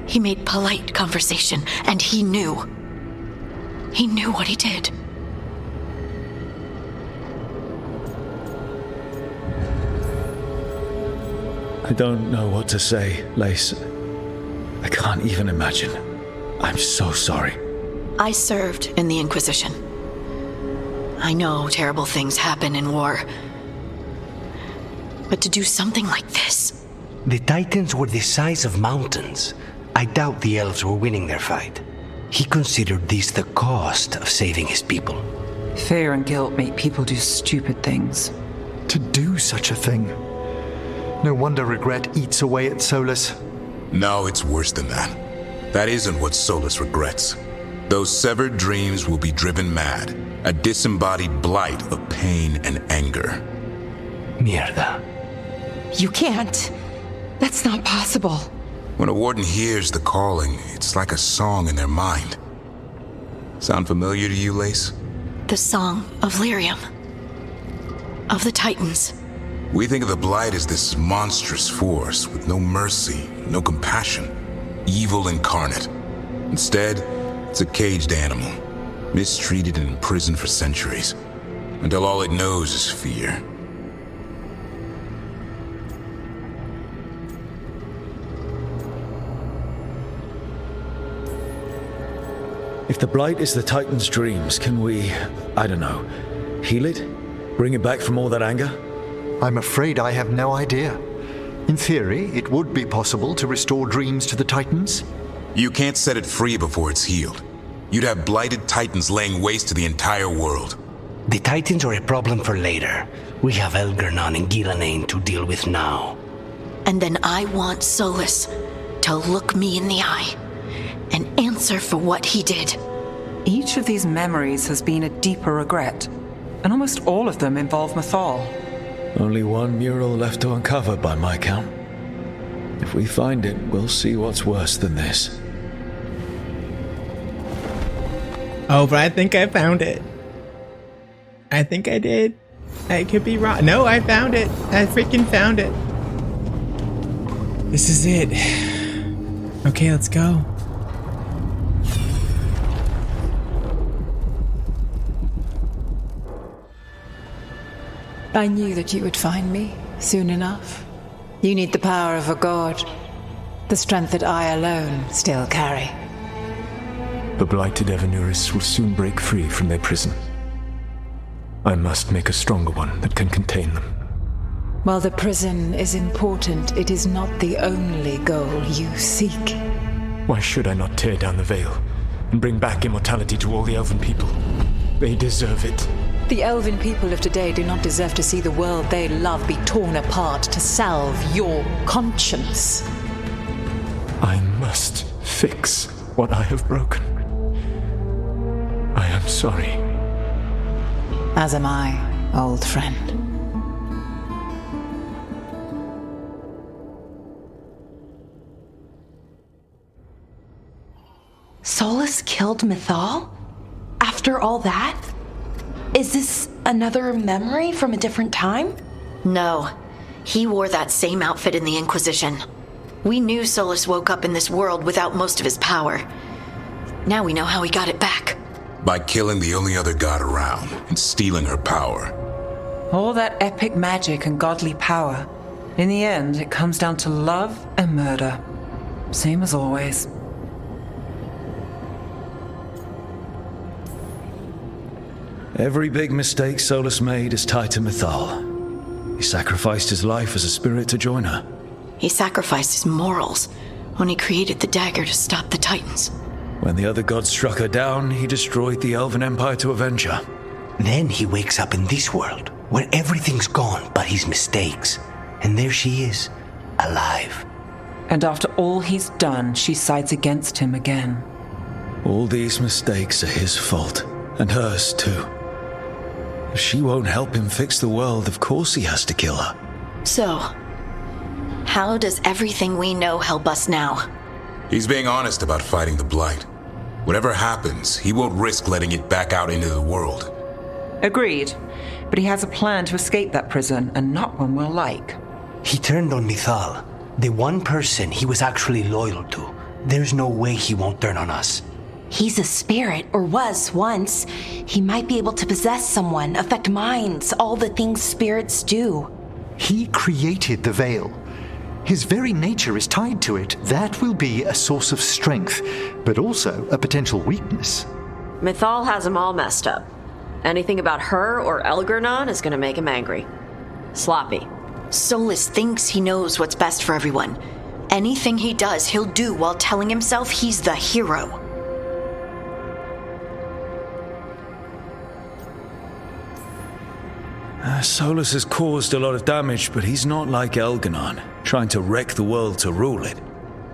He made polite conversation, and he knew. He knew what he did. I don't know what to say, Lace. I can't even imagine. I'm so sorry. I served in the Inquisition. I know terrible things happen in war. But to do something like this... The Titans were the size of mountains. I doubt the elves were winning their fight. He considered this the cost of saving his people. Fear and guilt make people do stupid things. To do such a thing. No wonder regret eats away at Solas. No, it's worse than that. That isn't what Solas regrets. Those severed dreams will be driven mad. A disembodied blight of pain and anger. Mierda. You can't. That's not possible. When a warden hears the calling, it's like a song in their mind. Sound familiar to you, Lace? The song of Lyrium. Of the Titans. We think of the Blight as this monstrous force with no mercy, no compassion, evil incarnate. Instead, it's a caged animal, mistreated and imprisoned for centuries, until all it knows is fear. If the Blight is the Titan's dreams, can we, I don't know, heal it? Bring it back from all that anger? I'm afraid I have no idea. In theory, it would be possible to restore dreams to the Titans. You can't set it free before it's healed. You'd have blighted Titans laying waste to the entire world. The Titans are a problem for later. We have Elgernon and Gillanane to deal with now. And then I want Solas to look me in the eye and answer for what he did. Each of these memories has been a deeper regret, and almost all of them involve Mythal. Only one mural left to uncover by my count. If we find it, we'll see what's worse than this. Oh, but I think I found it. I think I did. I could be wrong. No, I found it. I freaking found it. This is it. Okay, let's go. I knew that you would find me soon enough. You need the power of a god. The strength that I alone still carry. The blighted Evanuris will soon break free from their prison. I must make a stronger one that can contain them. While the prison is important, it is not the only goal you seek. Why should I not tear down the veil and bring back immortality to all the elven people? They deserve it. The elven people of today do not deserve to see the world they love be torn apart to salve your conscience. I must fix what I have broken. I am sorry. As am I, old friend. Solas killed Mythal? After all that? Is this another memory from a different time? No. He wore that same outfit in the Inquisition. We knew Solas woke up in this world without most of his power. Now we know how he got it back. By killing the only other god around and stealing her power. All that epic magic and godly power. In the end, it comes down to love and murder. Same as always. Every big mistake Solas made is tied to Mythal. He sacrificed his life as a spirit to join her. He sacrificed his morals when he created the dagger to stop the Titans. When the other gods struck her down, he destroyed the Elven Empire to avenge her. Then he wakes up in this world, where everything's gone but his mistakes. And there she is, alive. And after all he's done, she sides against him again. All these mistakes are his fault, and hers too. If she won't help him fix the world, of course he has to kill her. So, how does everything we know help us now? He's being honest about fighting the Blight. Whatever happens, he won't risk letting it back out into the world. Agreed. But he has a plan to escape that prison, and not one we'll like. He turned on Mythal, the one person he was actually loyal to. There's no way he won't turn on us. He's a spirit, or was once. He might be able to possess someone, affect minds, all the things spirits do. He created the Veil. His very nature is tied to it. That will be a source of strength, but also a potential weakness. Mythal has him all messed up. Anything about her or Elgernon is gonna make him angry. Sloppy. Solas thinks he knows what's best for everyone. Anything he does, he'll do while telling himself he's the hero. Solas has caused a lot of damage, but he's not like Elgernon, trying to wreck the world to rule it.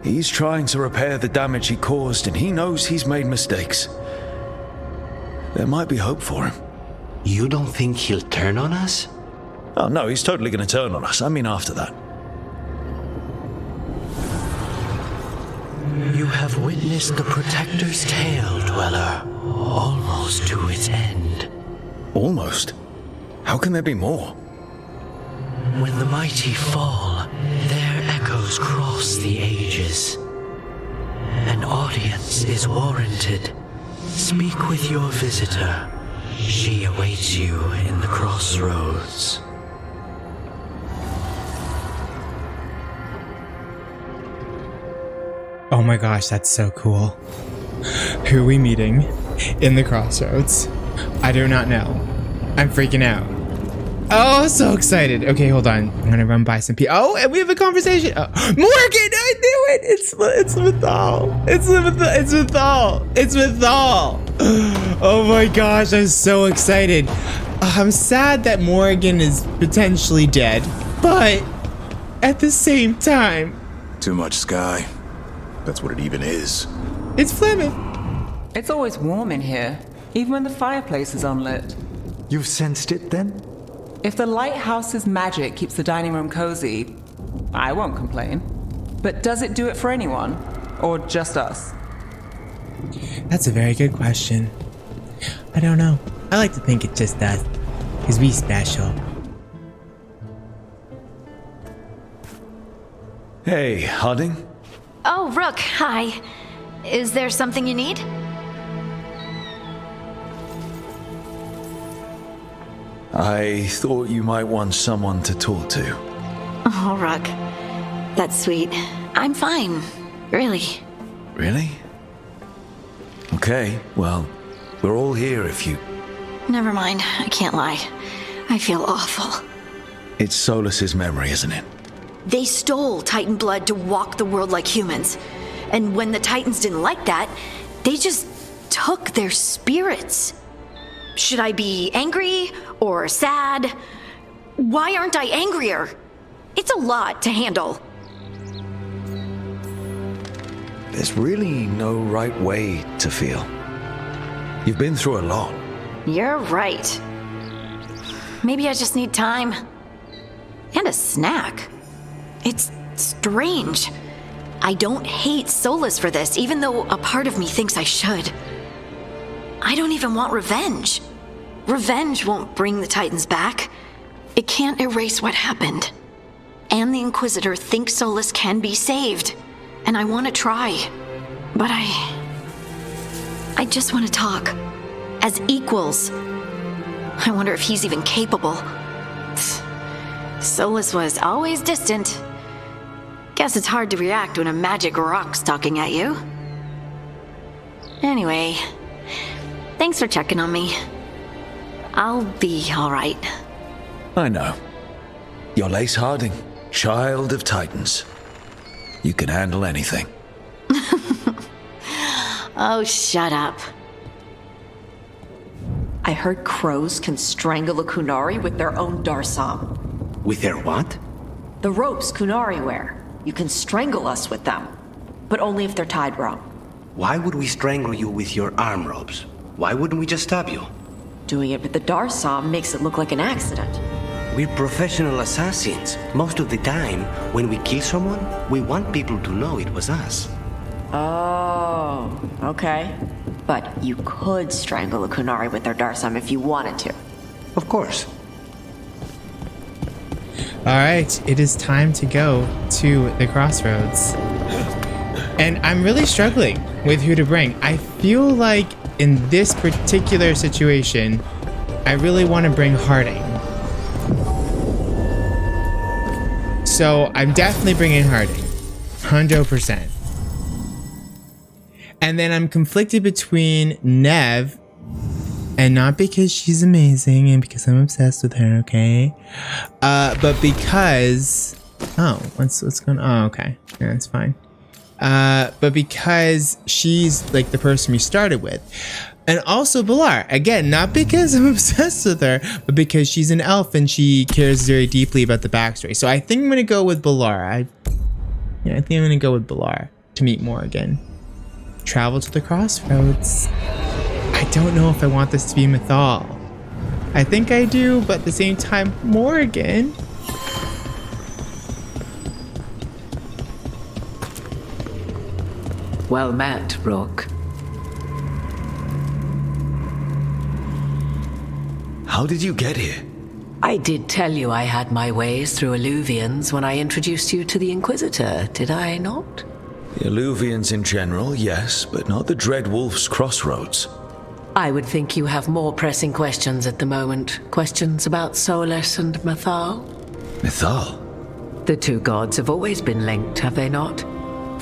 He's trying to repair the damage he caused, and he knows he's made mistakes. There might be hope for him. You don't think he'll turn on us? Oh no, he's totally going to turn on us. I mean, after that. You have witnessed the Protector's tale, Dweller, almost to its end. Almost? How can there be more? When the mighty fall, their echoes cross the ages. An audience is warranted. Speak with your visitor. She awaits you in the Crossroads. Oh my gosh, that's so cool. Who are we meeting in the Crossroads? I do not know. I'm freaking out. Oh, so excited. Okay, hold on. I'm gonna run by some people. Oh, and we have a conversation. Oh, Morrigan, I knew it. It's Mythal. It's Mythal. It's Mythal. Oh my gosh, I'm so excited. I'm sad that Morrigan is potentially dead, but at the same time, Too much sky. That's what it even is. it's Fleming. It's always warm in here, even when the fireplace is unlit. You've sensed it then? If the Lighthouse's magic keeps the dining room cozy, I won't complain. But does it do it for anyone? Or just us? That's a very good question. I don't know. I like to think it just does. Because we special. Hey, Harding? Oh, Rook, hi. Is there something you need? I thought you might want someone to talk to. Oh, Rook. That's sweet. I'm fine. Really. Really? Okay, well, we're all here if you... Never mind. I can't lie. I feel awful. It's Solas's memory, isn't it? They stole Titan blood to walk the world like humans. And when the Titans didn't like that, they just took their spirits. Should I be angry or sad? Why aren't I angrier? It's a lot to handle. There's really no right way to feel. You've been through a lot. You're right. Maybe I just need time. And a snack. It's strange. I don't hate Solas for this, even though a part of me thinks I should. I don't even want revenge. Revenge won't bring the Titans back. It can't erase what happened. And the Inquisitor thinks Solas can be saved. And I want to try. But I just want to talk. As equals. I wonder if he's even capable. Solas was always distant. Guess it's hard to react when a magic rock's talking at you. Anyway, thanks for checking on me. I'll be alright. I know. You're Lace Harding, child of Titans. You can handle anything. Oh, shut up. I heard crows can strangle a Kunari with their own darsam. With their what? The ropes Kunari wear. You can strangle us with them. But only if they're tied wrong. Why would we strangle you with your arm ropes? Why wouldn't we just stab you? Doing it with the darsam makes it look like an accident. We're professional assassins. Most of the time, when we kill someone, we want people to know it was us. Oh, okay. But you could strangle a Kunari with their darsam if you wanted to. Of course. Alright, it is time to go to the Crossroads. And I'm really struggling with who to bring. I feel like in this particular situation, I really want to bring Harding. So I'm definitely bringing Harding. 100%. And then I'm conflicted between Nev, and not because she's amazing and because I'm obsessed with her, okay? But because... Oh, what's going on? Oh, okay. Yeah, that's fine. But because she's like the person we started with. And also Balar. Again, not because I'm obsessed with her, but because she's an elf and she cares very deeply about the backstory. So I think I'm going to go with Balar. I think I'm going to go with Balar to meet Morrigan. Travel to the Crossroads. I don't know if I want this to be Mythal. I think I do, but at the same time, Morrigan. Well met, Rook. How did you get here? I did tell you I had my ways through Illuvians when I introduced you to the Inquisitor, did I not? The Illuvians in general, yes, but not the Dread Wolf's Crossroads. I would think you have more pressing questions at the moment. Questions about Solas and Mythal? Mythal? The two gods have always been linked, have they not?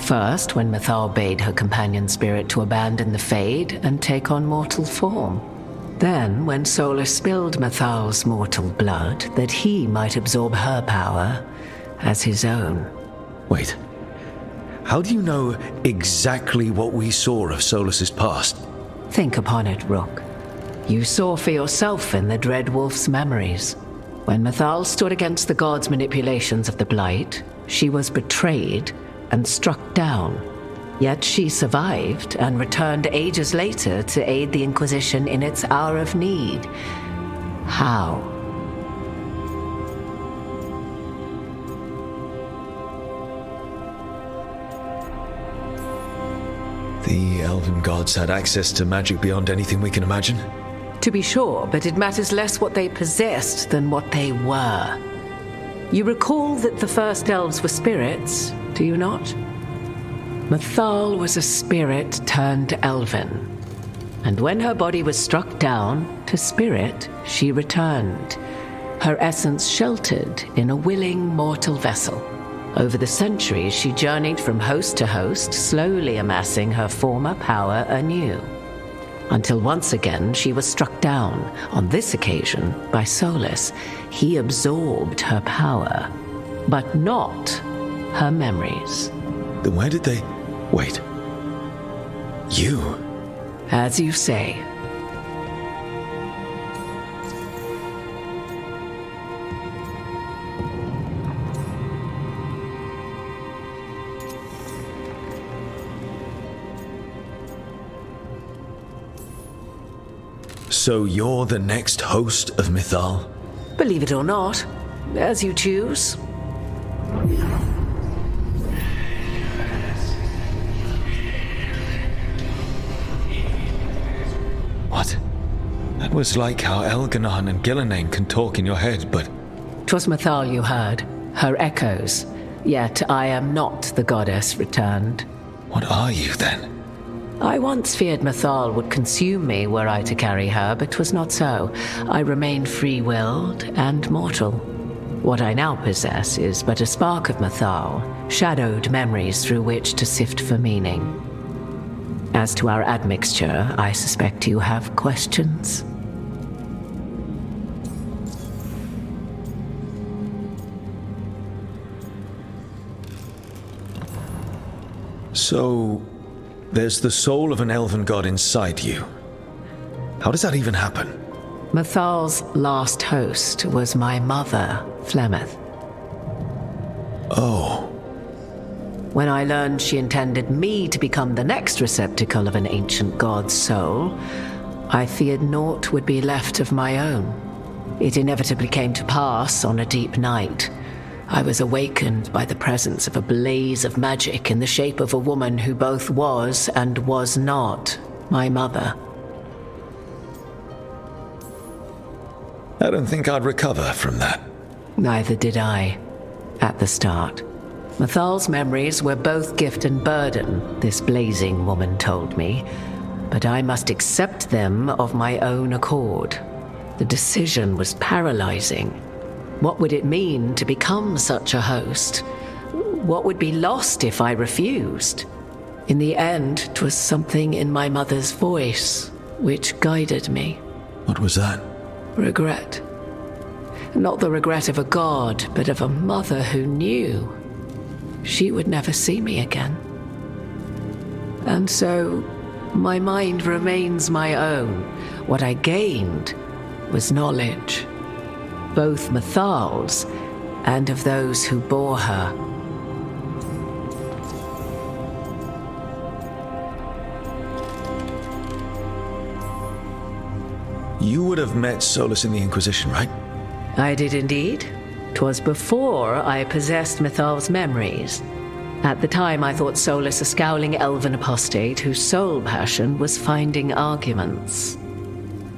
First, when Mythal bade her companion spirit to abandon the Fade and take on mortal form. Then, when Solas spilled Mythal's mortal blood, that he might absorb her power as his own. Wait. How do you know exactly what we saw of Solas's past? Think upon it, Rook. You saw for yourself in the Dread Wolf's memories. When Mythal stood against the gods' manipulations of the Blight, she was betrayed and struck down. Yet she survived and returned ages later to aid the Inquisition in its hour of need. How? The elven gods had access to magic beyond anything we can imagine? To be sure, but it matters less what they possessed than what they were. You recall that the first elves were spirits, do you not? Mythal was a spirit turned elven. And when her body was struck down, to spirit she returned, her essence sheltered in a willing mortal vessel. Over the centuries, she journeyed from host to host, slowly amassing her former power anew. Until once again, she was struck down, on this occasion, by Solas. He absorbed her power, but not her memories. Then where did they... Wait. You? As you say. So you're the next host of Mythal? Believe it or not, as you choose. was like how Elganon and Gillenane can talk in your head, but... 'Twas Mythal you heard, her echoes. Yet I am not the goddess returned. What are you, then? I once feared Mythal would consume me were I to carry her, but 'twas not so. I remain free-willed and mortal. What I now possess is but a spark of Mythal, shadowed memories through which to sift for meaning. As to our admixture, I suspect you have questions. So, there's the soul of an elven god inside you. How does that even happen? Mythal's last host was my mother, Flemeth. Oh. When I learned she intended me to become the next receptacle of an ancient god's soul, I feared naught would be left of my own. It inevitably came to pass on a deep night. I was awakened by the presence of a blaze of magic in the shape of a woman who both was and was not my mother. I don't think I'd recover from that. Neither did I, at the start. Mythal's memories were both gift and burden, this blazing woman told me, but I must accept them of my own accord. The decision was paralyzing. What would it mean to become such a host? What would be lost if I refused? In the end, 'twas something in my mother's voice which guided me. What was that? Regret. Not the regret of a god, but of a mother who knew she would never see me again. And so, my mind remains my own. What I gained was knowledge, both Mythal's and of those who bore her. You would have met Solas in the Inquisition, right? I did indeed. 'Twas before I possessed Mythal's memories. At the time, I thought Solas a scowling elven apostate whose sole passion was finding arguments.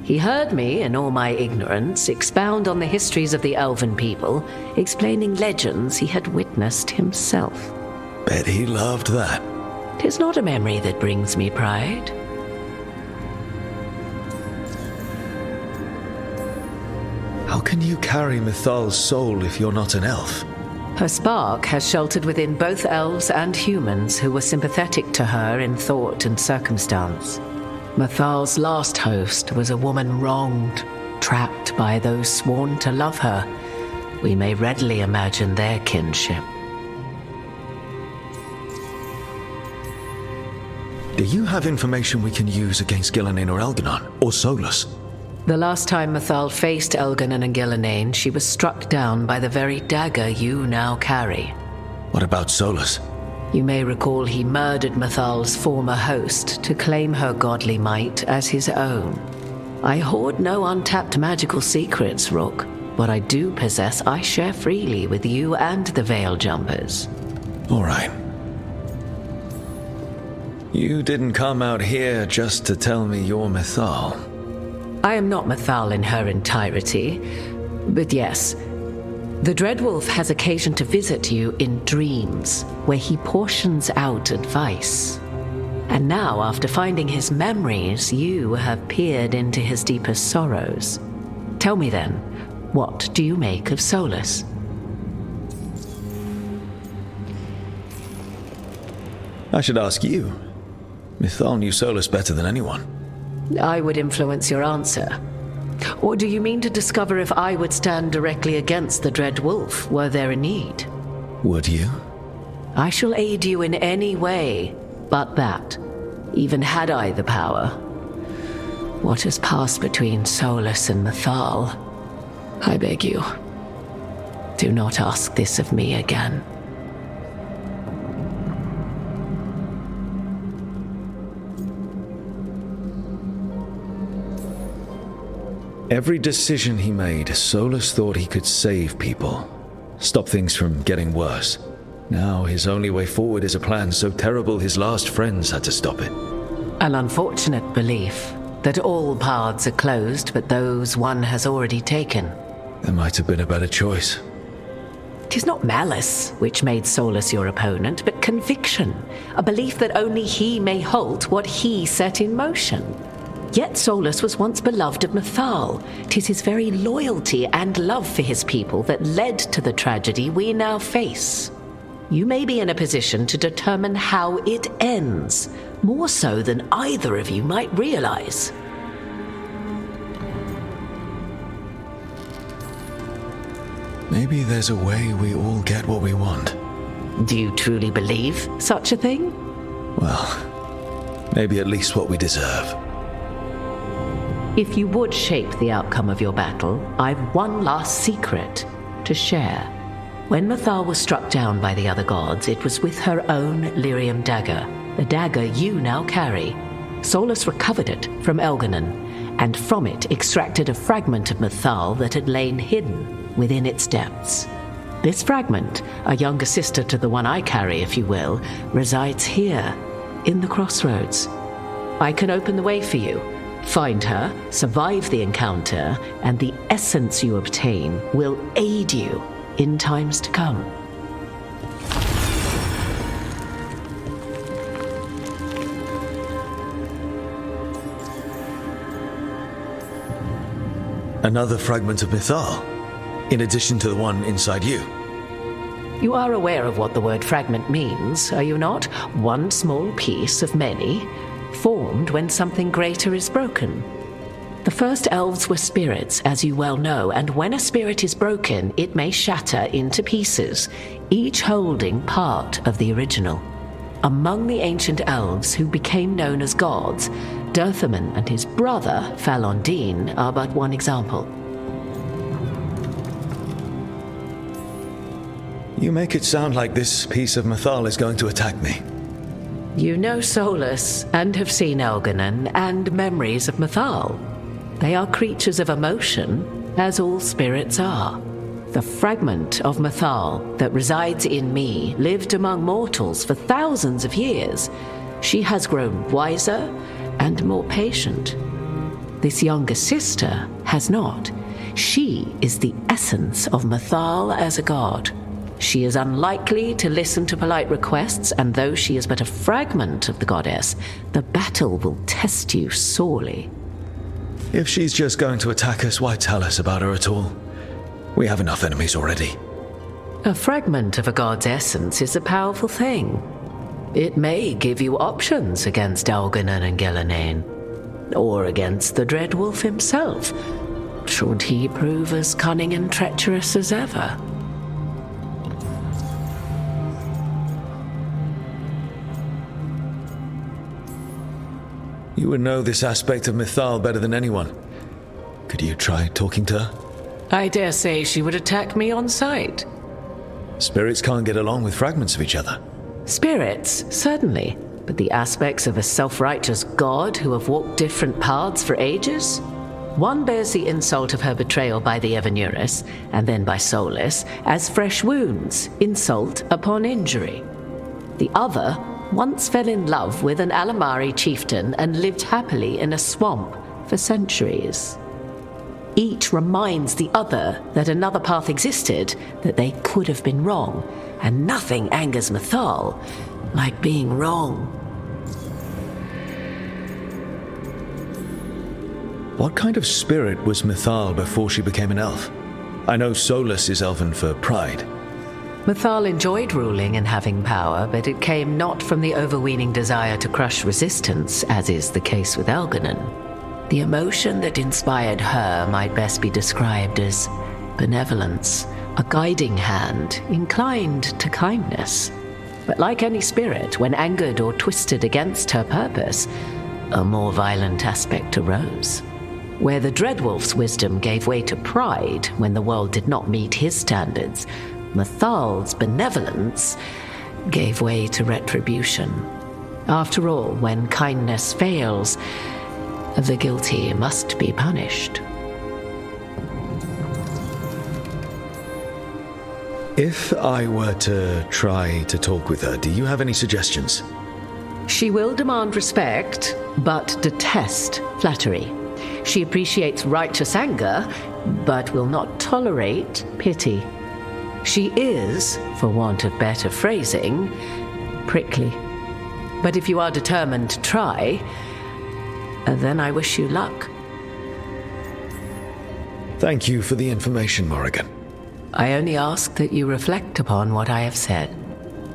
He heard me, in all my ignorance, expound on the histories of the elven people, explaining legends he had witnessed himself. Bet he loved that. 'Tis not a memory that brings me pride. How can you carry Mythal's soul if you're not an elf? Her spark has sheltered within both elves and humans who were sympathetic to her in thought and circumstance. Mythal's last host was a woman wronged, trapped by those sworn to love her. We may readily imagine their kinship. Do you have information we can use against Gillenane or Elganon, or Solas? The last time Mythal faced Elganon and Gillenane, she was struck down by the very dagger you now carry. What about Solas? You may recall he murdered Mythal's former host to claim her godly might as his own. I hoard no untapped magical secrets, Rook. What I do possess, I share freely with you and the Veil Jumpers. All right. You didn't come out here just to tell me you're Mythal. I am not Mythal in her entirety, but yes, the Dreadwolf has occasion to visit you in dreams, where he portions out advice. And now, after finding his memories, you have peered into his deepest sorrows. Tell me then, what do you make of Solas? I should ask you. Mythal knew Solas better than anyone. I would influence your answer. Or do you mean to discover if I would stand directly against the Dread Wolf were there a need? Would you? I shall aid you in any way but that, even had I the power. What has passed between Solas and Mythal, I beg you, do not ask this of me again. Every decision he made, Solas thought he could save people, stop things from getting worse. Now his only way forward is a plan so terrible his last friends had to stop it. An unfortunate belief, that all paths are closed but those one has already taken. There might have been a better choice. 'Tis not malice which made Solas your opponent, but conviction, a belief that only he may halt what he set in motion. Yet Solas was once beloved of Mythal. 'Tis his very loyalty and love for his people that led to the tragedy we now face. You may be in a position to determine how it ends, more so than either of you might realize. Maybe there's a way we all get what we want. Do you truly believe such a thing? Well, maybe at least what we deserve. If you would shape the outcome of your battle, I've one last secret to share. When Mythal was struck down by the other gods, it was with her own lyrium dagger, the dagger you now carry. Solas recovered it from Elganon, and from it extracted a fragment of Mythal that had lain hidden within its depths. This fragment, a younger sister to the one I carry, if you will, resides here, in the Crossroads. I can open the way for you. Find her, survive the encounter, and the essence you obtain will aid you in times to come. Another fragment of Mythal, in addition to the one inside you. You are aware of what the word fragment means, are you not? One small piece of many, formed when something greater is broken. The first elves were spirits, as you well know, and when a spirit is broken, it may shatter into pieces, each holding part of the original. Among the ancient elves who became known as gods, Dirthaman and his brother, Falondine, are but one example. You make it sound like this piece of Mythal is going to attack me. You know Solas, and have seen Elganon, and memories of Mythal. They are creatures of emotion, as all spirits are. The fragment of Mythal that resides in me lived among mortals for thousands of years. She has grown wiser and more patient. This younger sister has not. She is the essence of Mythal as a god. She is unlikely to listen to polite requests, and though she is but a fragment of the goddess, the battle will test you sorely. If she's just going to attack us, why tell us about her at all? We have enough enemies already. A fragment of a god's essence is a powerful thing. It may give you options against Elganon and Gillenane, or against the Dread Wolf himself, should he prove as cunning and treacherous as ever. You would know this aspect of Mythal better than anyone. Could you try talking to her? I dare say she would attack me on sight. Spirits can't get along with fragments of each other. Spirits, certainly, but the aspects of a self-righteous god who have walked different paths for ages? One bears the insult of her betrayal by the Evanuris, and then by Solas, as fresh wounds, insult upon injury. The other once fell in love with an Alamari chieftain and lived happily in a swamp for centuries. Each reminds the other that another path existed, that they could have been wrong, and nothing angers Mythal like being wrong. What kind of spirit was Mythal before she became an elf? I know Solas is elven for pride. Mythal enjoyed ruling and having power, but it came not from the overweening desire to crush resistance, as is the case with Elganon. The emotion that inspired her might best be described as benevolence, a guiding hand, inclined to kindness. But like any spirit, when angered or twisted against her purpose, a more violent aspect arose. Where the Dreadwolf's wisdom gave way to pride when the world did not meet his standards, Mythal's benevolence gave way to retribution. After all, when kindness fails, the guilty must be punished. If I were to try to talk with her, do you have any suggestions? She will demand respect, but detest flattery. She appreciates righteous anger, but will not tolerate pity. She is, for want of better phrasing, prickly. But if you are determined to try, then I wish you luck. Thank you for the information, Morrigan. I only ask that you reflect upon what I have said.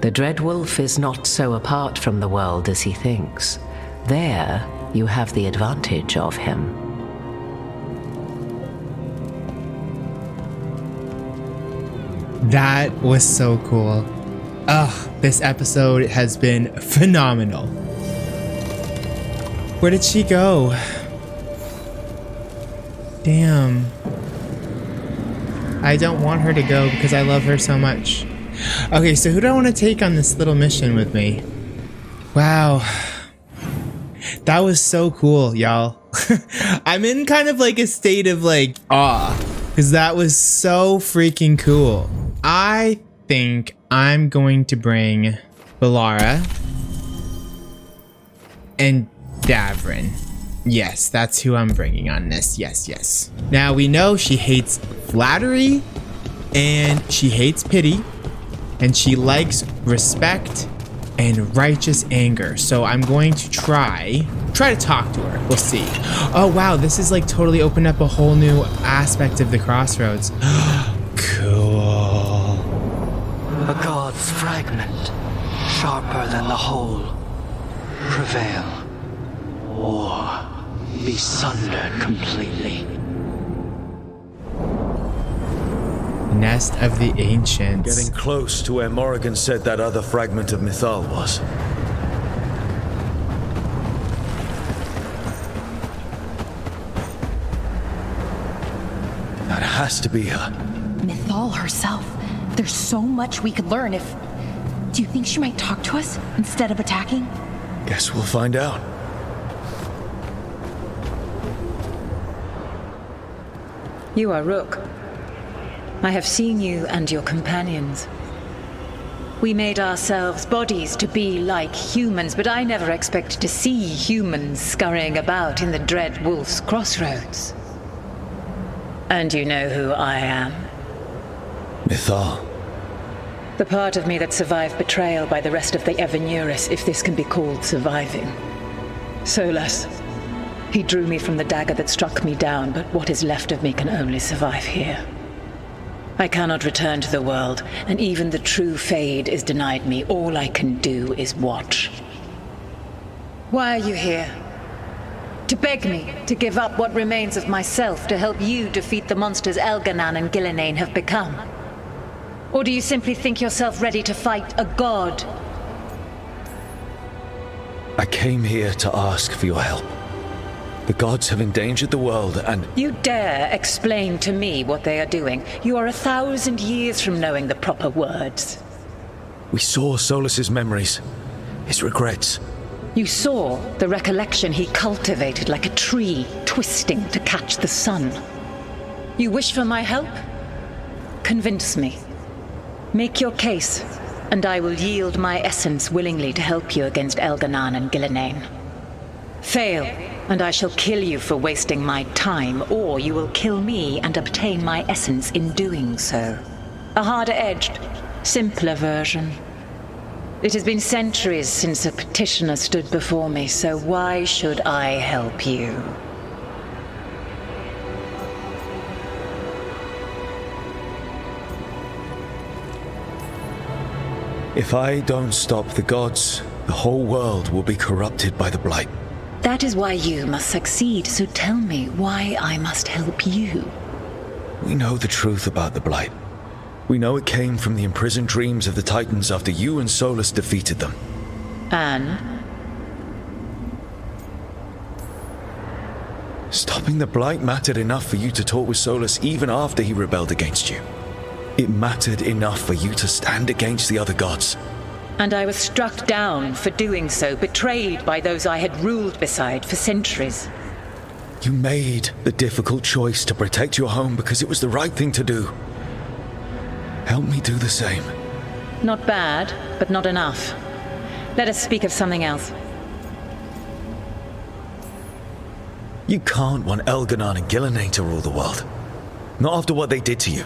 The Dread Wolf is not so apart from the world as he thinks. There, you have the advantage of him. That was so cool. Ugh, this episode has been phenomenal. Where did she go? Damn. I don't want her to go because I love her so much. Okay, so who do I want to take on this little mission with me? Wow. That was so cool, y'all. I'm in kind of like a state of like awe because that was so freaking cool. I think I'm going to bring Veilguard and Davrin. Yes, that's who I'm bringing on this. Yes, yes. Now we know she hates flattery and she hates pity and she likes respect and righteous anger. So I'm going to try to talk to her. We'll see. Oh wow, this is like totally opened up a whole new aspect of the Crossroads. Cool. A god's fragment, sharper than the whole. Prevail. Or be sundered completely. Nest of the Ancients. Getting close to where Morrigan said that other fragment of Mythal was. That has to be her. Mythal herself. There's so much we could learn if... Do you think she might talk to us instead of attacking? Guess we'll find out. You are Rook. I have seen you and your companions. We made ourselves bodies to be like humans, but I never expected to see humans scurrying about in the Dread Wolf's Crossroads. And you know who I am. Mythal. The part of me that survived betrayal by the rest of the Evanuris, if this can be called surviving. Solas. He drew me from the dagger that struck me down, but what is left of me can only survive here. I cannot return to the world, and even the true Fade is denied me. All I can do is watch. Why are you here? To beg me to give up what remains of myself to help you defeat the monsters Elganan and Gillinane have become? Or do you simply think yourself ready to fight a god? I came here to ask for your help. The gods have endangered the world and... You dare explain to me what they are doing? You are 1,000 years from knowing the proper words. We saw Solas's memories, his regrets. You saw the recollection he cultivated like a tree, twisting to catch the sun. You wish for my help? Convince me. Make your case, and I will yield my essence willingly to help you against Elganan and Gillinane. Fail, and I shall kill you for wasting my time, or you will kill me and obtain my essence in doing so. A harder-edged, simpler version. It has been centuries since a petitioner stood before me, so why should I help you? If I don't stop the gods, the whole world will be corrupted by the Blight. That is why you must succeed, so tell me why I must help you. We know the truth about the Blight. We know it came from the imprisoned dreams of the Titans after you and Solas defeated them. And? Stopping the Blight mattered enough for you to talk with Solas even after he rebelled against you. It mattered enough for you to stand against the other gods. And I was struck down for doing so, betrayed by those I had ruled beside for centuries. You made the difficult choice to protect your home because it was the right thing to do. Help me do the same. Not bad, but not enough. let us speak of something else. You can't want Elganon and Gillenane to rule the world. Not after what they did to you.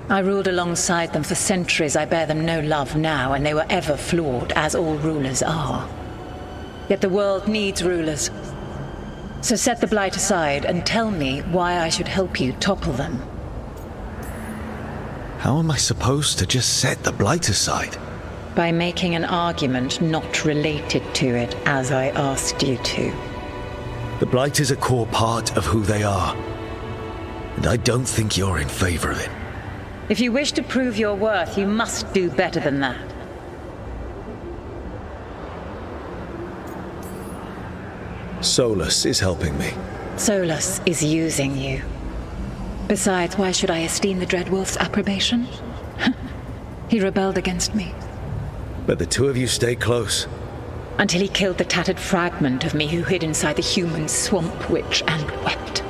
I ruled alongside them for centuries. I bear them no love now, and they were ever flawed, as all rulers are. Yet the world needs rulers. So set the Blight aside and tell me why I should help you topple them. How am I supposed to just set the Blight aside? By making an argument not related to it, as I asked you to. The Blight is a core part of who they are. And I don't think you're in favor of it. If you wish to prove your worth, you must do better than that. Solas is helping me. Solas is using you. Besides, why should I esteem the Dreadwolf's approbation? He rebelled against me. But the two of you stayed close. Until he killed the tattered fragment of me who hid inside the human swamp witch and wept.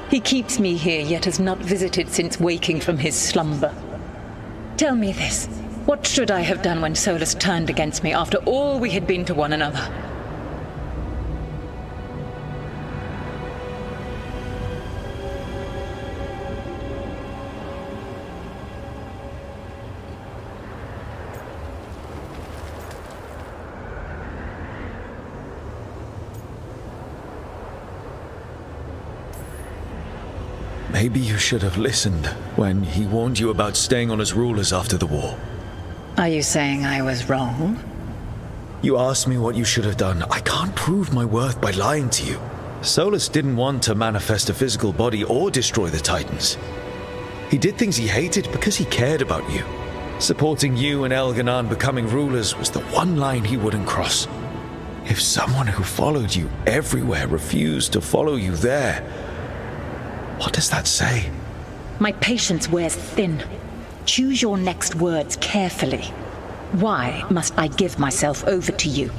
He keeps me here, yet has not visited since waking from his slumber. Tell me this. What should I have done when Solas turned against me after all we had been to one another? Maybe you should have listened when he warned you about staying on as rulers after the war. Are you saying I was wrong? You asked me what you should have done. I can't prove my worth by lying to you. Solas didn't want to manifest a physical body or destroy the Titans. He did things he hated because he cared about you. Supporting you and Elganon becoming rulers was the one line he wouldn't cross. If someone who followed you everywhere refused to follow you there, what does that say? My patience wears thin. Choose your next words carefully. Why must I give myself over to you?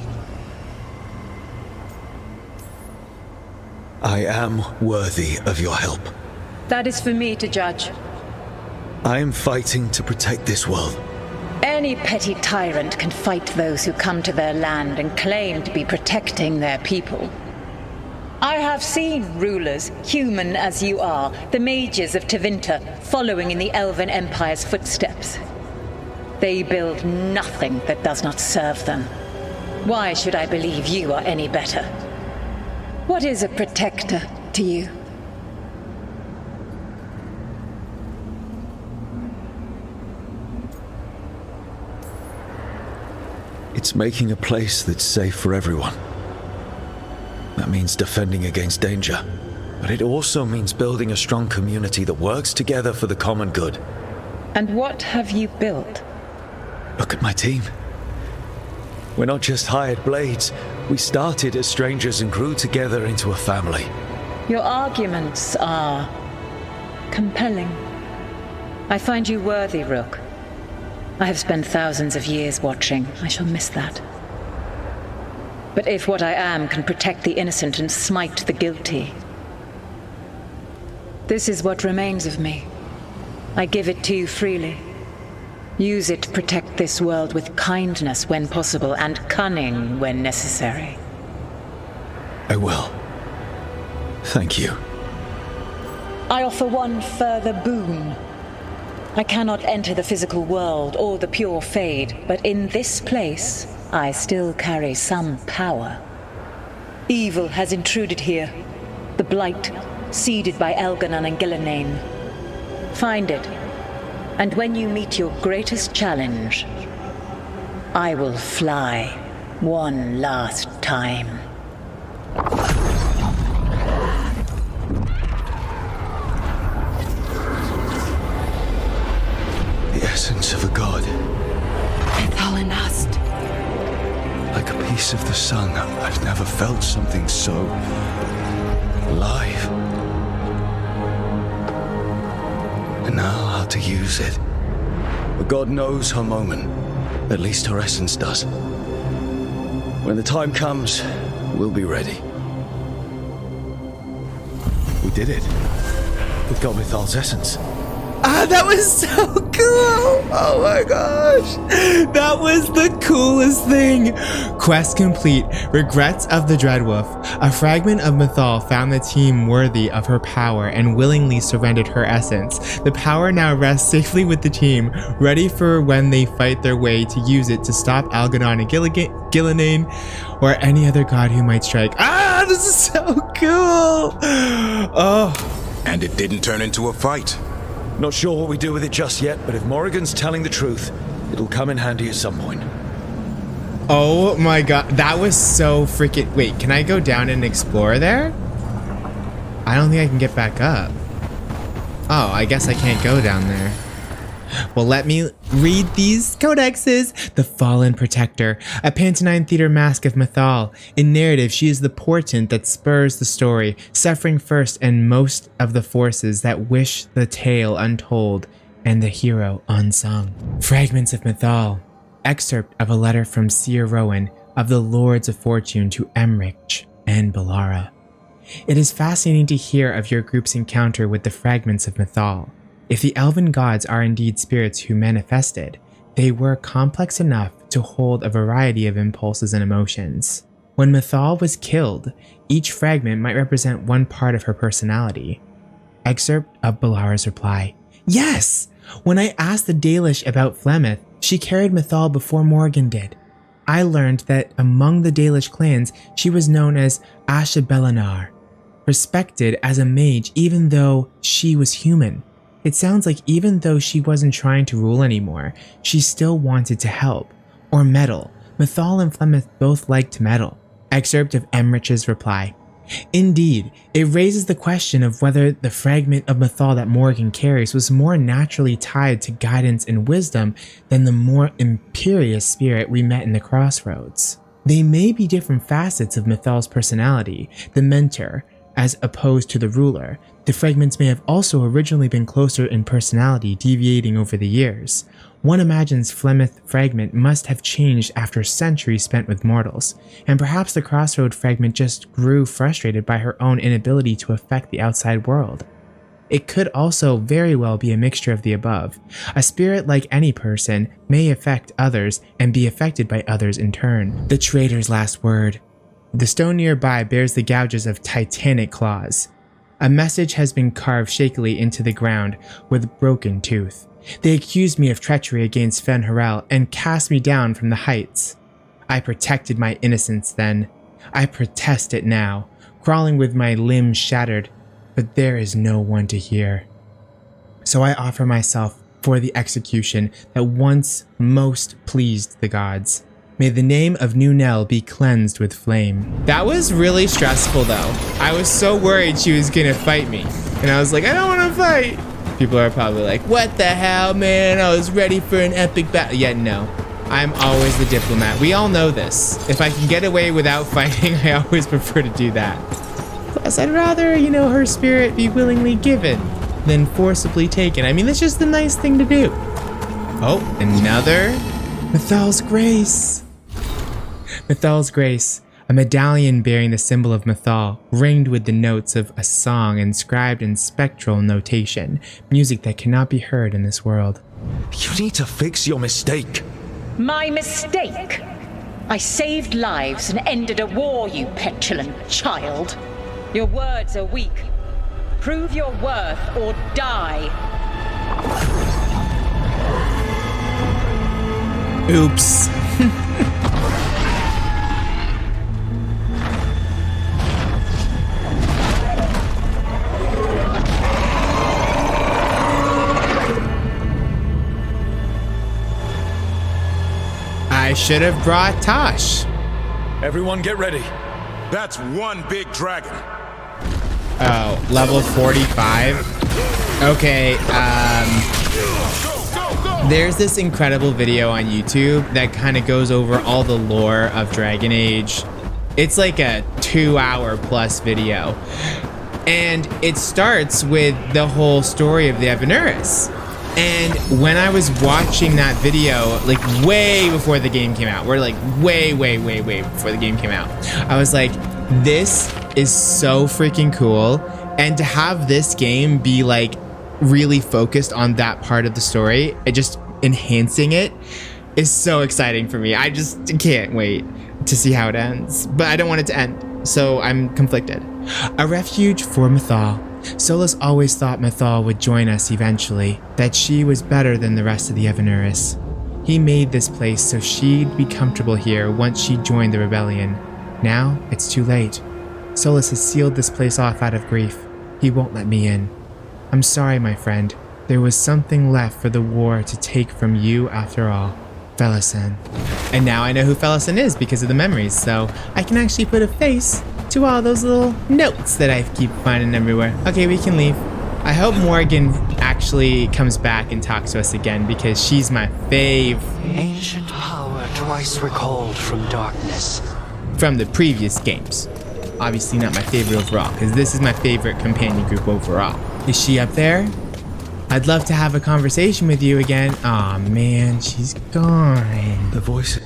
I am worthy of your help. That is for me to judge. I am fighting to protect this world. Any petty tyrant can fight those who come to their land and claim to be protecting their people. I have seen rulers, human as you are, the mages of Tevinter, following in the Elven Empire's footsteps. They build nothing that does not serve them. Why should I believe you are any better? What is a protector to you? It's making a place that's safe for everyone. That means defending against danger. But it also means building a strong community that works together for the common good. And what have you built? Look at my team. We're not just hired blades. We started as strangers and grew together into a family. Your arguments are compelling. I find you worthy, Rook. I have spent thousands of years watching. I shall miss that. But if what I am can protect the innocent and smite the guilty, this is what remains of me. I give it to you freely. Use it to protect this world with kindness when possible and cunning when necessary. I will. Thank you. I offer one further boon. I cannot enter the physical world or the pure Fade, but in this place, I still carry some power. Evil has intruded here. The Blight, seeded by Elganon and Gillenane. Find it, and when you meet your greatest challenge, I will fly one last time. The essence of a god. Mythal and us. Like a piece of the sun, I've never felt something so alive. And now how to use it. A god knows her moment. At least her essence does. When the time comes, we'll be ready. We did it. We got Mythal's essence. Ah! god, that was so cool! Oh my gosh! That was the coolest thing! Quest complete. Regrets of the Dreadwolf. A fragment of Mythal found the team worthy of her power and willingly surrendered her essence. The power now rests safely with the team, ready for when they fight their way to use it to stop Algernon and Gillinane, or any other god who might strike. Ah, this is so cool! Oh. And it didn't turn into a fight. Not sure what we do with it just yet, but if Morrigan's telling the truth, it'll come in handy at some point. Oh my god, that was so freaking... Wait, can I go down and explore there? I don't think I can get back up. Oh, I guess I can't go down there. Well, let me read these codexes. The Fallen Protector, a pantomime theater mask of Mythal. In narrative, she is the portent that spurs the story, suffering first and most of the forces that wish the tale untold and the hero unsung. Fragments of Mythal. Excerpt of a letter from Seer Rowan of the Lords of Fortune to Emmerich and Bellara. It is fascinating to hear of your group's encounter with the fragments of Mythal. If the elven gods are indeed spirits who manifested, they were complex enough to hold a variety of impulses and emotions. When Mythal was killed, each fragment might represent one part of her personality. Excerpt of Bellara's reply. Yes! When I asked the Dalish about Flemeth, she carried Mythal before Morrigan did. I learned that among the Dalish clans, she was known as Asha Belinar, respected as a mage even though she was human. It sounds like even though she wasn't trying to rule anymore, she still wanted to help, or meddle. Mythal and Flemeth both liked to meddle. Excerpt of Emmerich's reply. Indeed, it raises the question of whether the fragment of Mythal that Morrigan carries was more naturally tied to guidance and wisdom than the more imperious spirit we met in the Crossroads. They may be different facets of Mythal's personality, the mentor, as opposed to the ruler. The fragments may have also originally been closer in personality, deviating over the years. One imagines Flemeth fragment must have changed after centuries spent with mortals, and perhaps the Crossroad fragment just grew frustrated by her own inability to affect the outside world. It could also very well be a mixture of the above. A spirit, like any person, may affect others and be affected by others in turn. The traitor's last word. The stone nearby bears the gouges of titanic claws. A message has been carved shakily into the ground with broken tooth. They accused me of treachery against Fen Harel and cast me down from the heights. I protected my innocence then. I protest it now, crawling with my limbs shattered, but there is no one to hear. So I offer myself for the execution that once most pleased the gods. May the name of Nunel be cleansed with flame. That was really stressful though. I was so worried she was gonna fight me. And I was like, I don't wanna fight. People are probably like, what the hell, man? I was ready for an epic battle. Yeah, no. I'm always the diplomat. We all know this. If I can get away without fighting, I always prefer to do that. Plus, I'd rather, her spirit be willingly given than forcibly taken. I mean, that's just the nice thing to do. Oh, another Mythal's Grace. Mythal's Grace, a medallion bearing the symbol of Mythal, ringed with the notes of a song inscribed in spectral notation, music that cannot be heard in this world. You need to fix your mistake. My mistake? I saved lives and ended a war, you petulant child. Your words are weak. Prove your worth or die. Oops. I should have brought Tosh. Everyone get ready. That's one big dragon. Oh, level 45. Okay, there's this incredible video on YouTube that kind of goes over all the lore of Dragon Age. It's like a 2-hour plus video. And it starts with the whole story of the Evanuris. And when I was watching that video, like way before the game came out, we're like way before the game came out, I was like, this is so freaking cool. And to have this game be like really focused on that part of the story, it just enhancing it is so exciting for me. I just can't wait to see how it ends, but I don't want it to end, so I'm conflicted. A refuge for Mythal. Solas always thought Mythal would join us eventually, that she was better than the rest of the Evanuris. He made this place so she'd be comfortable here once she joined the rebellion. Now, it's too late. Solas has sealed this place off out of grief. He won't let me in. I'm sorry, my friend. There was something left for the war to take from you after all. Felasan. And now I know who Felasan is because of the memories, so I can actually put a face to all those little notes that I keep finding everywhere. Okay, we can leave. I hope Morrigan actually comes back and talks to us again because she's my fave. Ancient power twice recalled from darkness. From the previous games. Obviously not my favorite overall, because this is my favorite companion group overall. Is she up there? I'd love to have a conversation with you again. Aw, man, she's gone. The voice.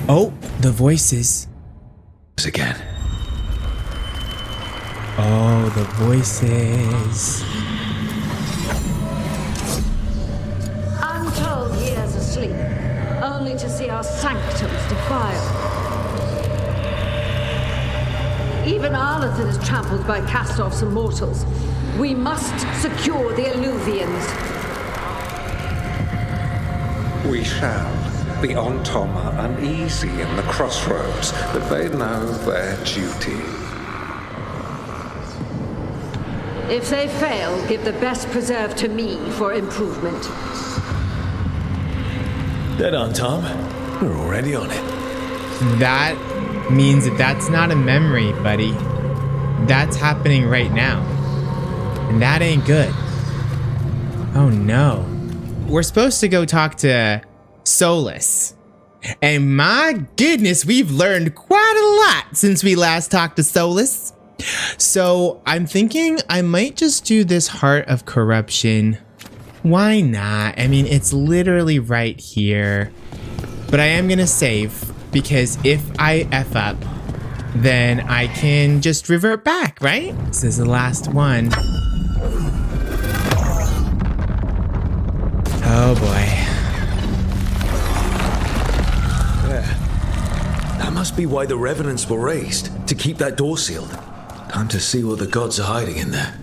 Oh, the voices. Again. Oh, the voices. I'm told he is asleep, only to see our sanctums defiled. Even Arlathan is trampled by cast-offs and mortals. We must secure the Illuvians. We shall. The Ontom are uneasy in the Crossroads, but they know their duty. If they fail, give the best preserve to me for improvement. Dead on, Tom. We're already on it. That means that that's not a memory, buddy. That's happening right now. And that ain't good. Oh no. We're supposed to go talk to Solas. And my goodness, we've learned quite a lot since we last talked to Solas. So I'm thinking I might just do this Heart of Corruption. Why not? I mean, it's literally right here. But I am gonna save because if I F up, then I can just revert back, right? This is the last one. Oh boy. Yeah. That must be why the revenants were raised, to keep that door sealed. Time to see what the gods are hiding in there.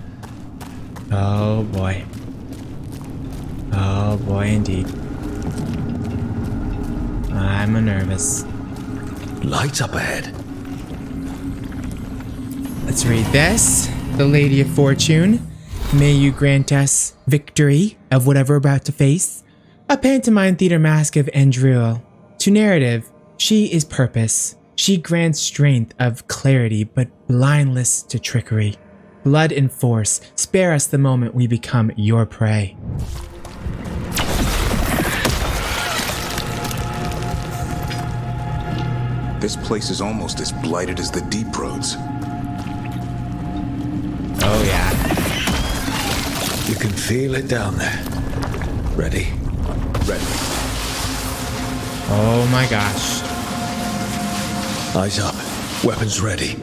Oh boy. Oh boy, indeed. I'm nervous. Lights up ahead. Let's read this. The Lady of Fortune. May you grant us victory of whatever we're about to face. A pantomime theater mask of Andruel. To narrative, she is purpose. She grants strength of clarity, but blindless to trickery. Blood and force, spare us the moment we become your prey. This place is almost as blighted as the deep roads. Oh yeah. You can feel it down there. Ready? Ready. Oh my gosh. Eyes up. Weapons ready.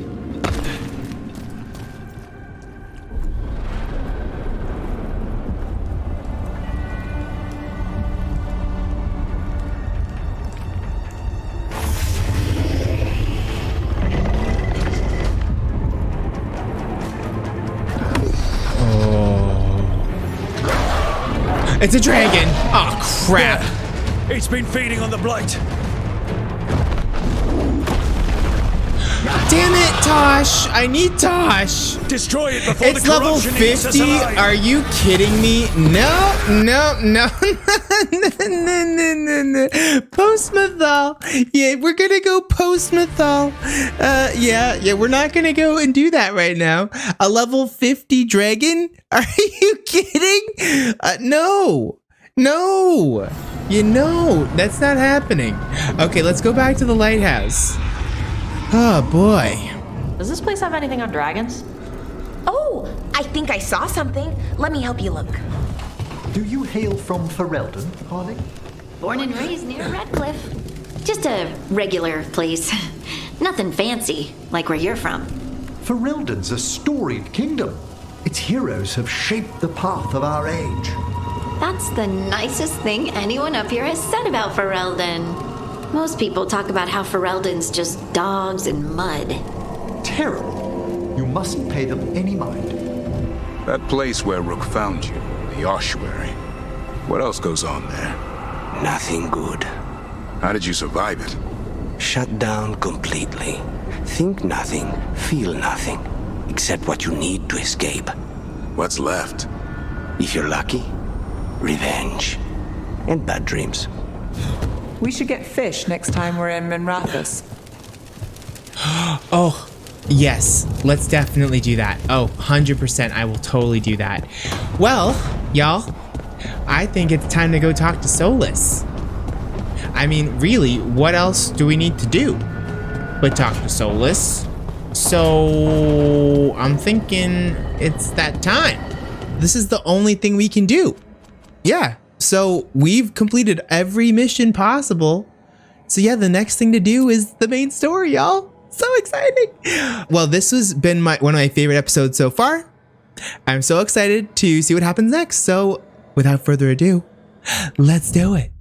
It's a dragon! Oh crap! Yeah. It's been feeding on the blight. Damn it, Tosh! I need Tosh! Destroy it before it's the level corruption eats us 50? alive. Are you kidding me? No. Post Mythal. Yeah, we're gonna go post Mythal. Yeah, we're not gonna go and do that right now. A level 50 dragon? Are you kidding? No. You know, that's not happening. Okay, let's go back to the lighthouse. Oh boy. Does this place have anything on dragons? Oh, I think I saw something. Let me help you look. Do you hail from Ferelden, Harley? Born and raised near Redcliffe. Just a regular place. Nothing fancy, like where you're from. Ferelden's a storied kingdom. Its heroes have shaped the path of our age. That's the nicest thing anyone up here has said about Ferelden. Most people talk about how Ferelden's just dogs and mud. Terrible. You mustn't pay them any mind. That place where Rook found you, the ossuary. What else goes on there? Nothing good. How did you survive it? Shut down completely. Think nothing, feel nothing, except what you need to escape. What's left? If you're lucky, revenge. And bad dreams. We should get fish next time we're in Minrathous. Oh, yes. Let's definitely do that. Oh, 100%. I will totally do that. Well, y'all, I think it's time to go talk to Solas. I mean, really, what else do we need to do but talk to Solas? So I'm thinking it's that time. This is the only thing we can do. Yeah. So we've completed every mission possible. So yeah, the next thing to do is the main story, y'all. So exciting. Well, this has been one of my favorite episodes so far. I'm so excited to see what happens next. So without further ado, let's do it.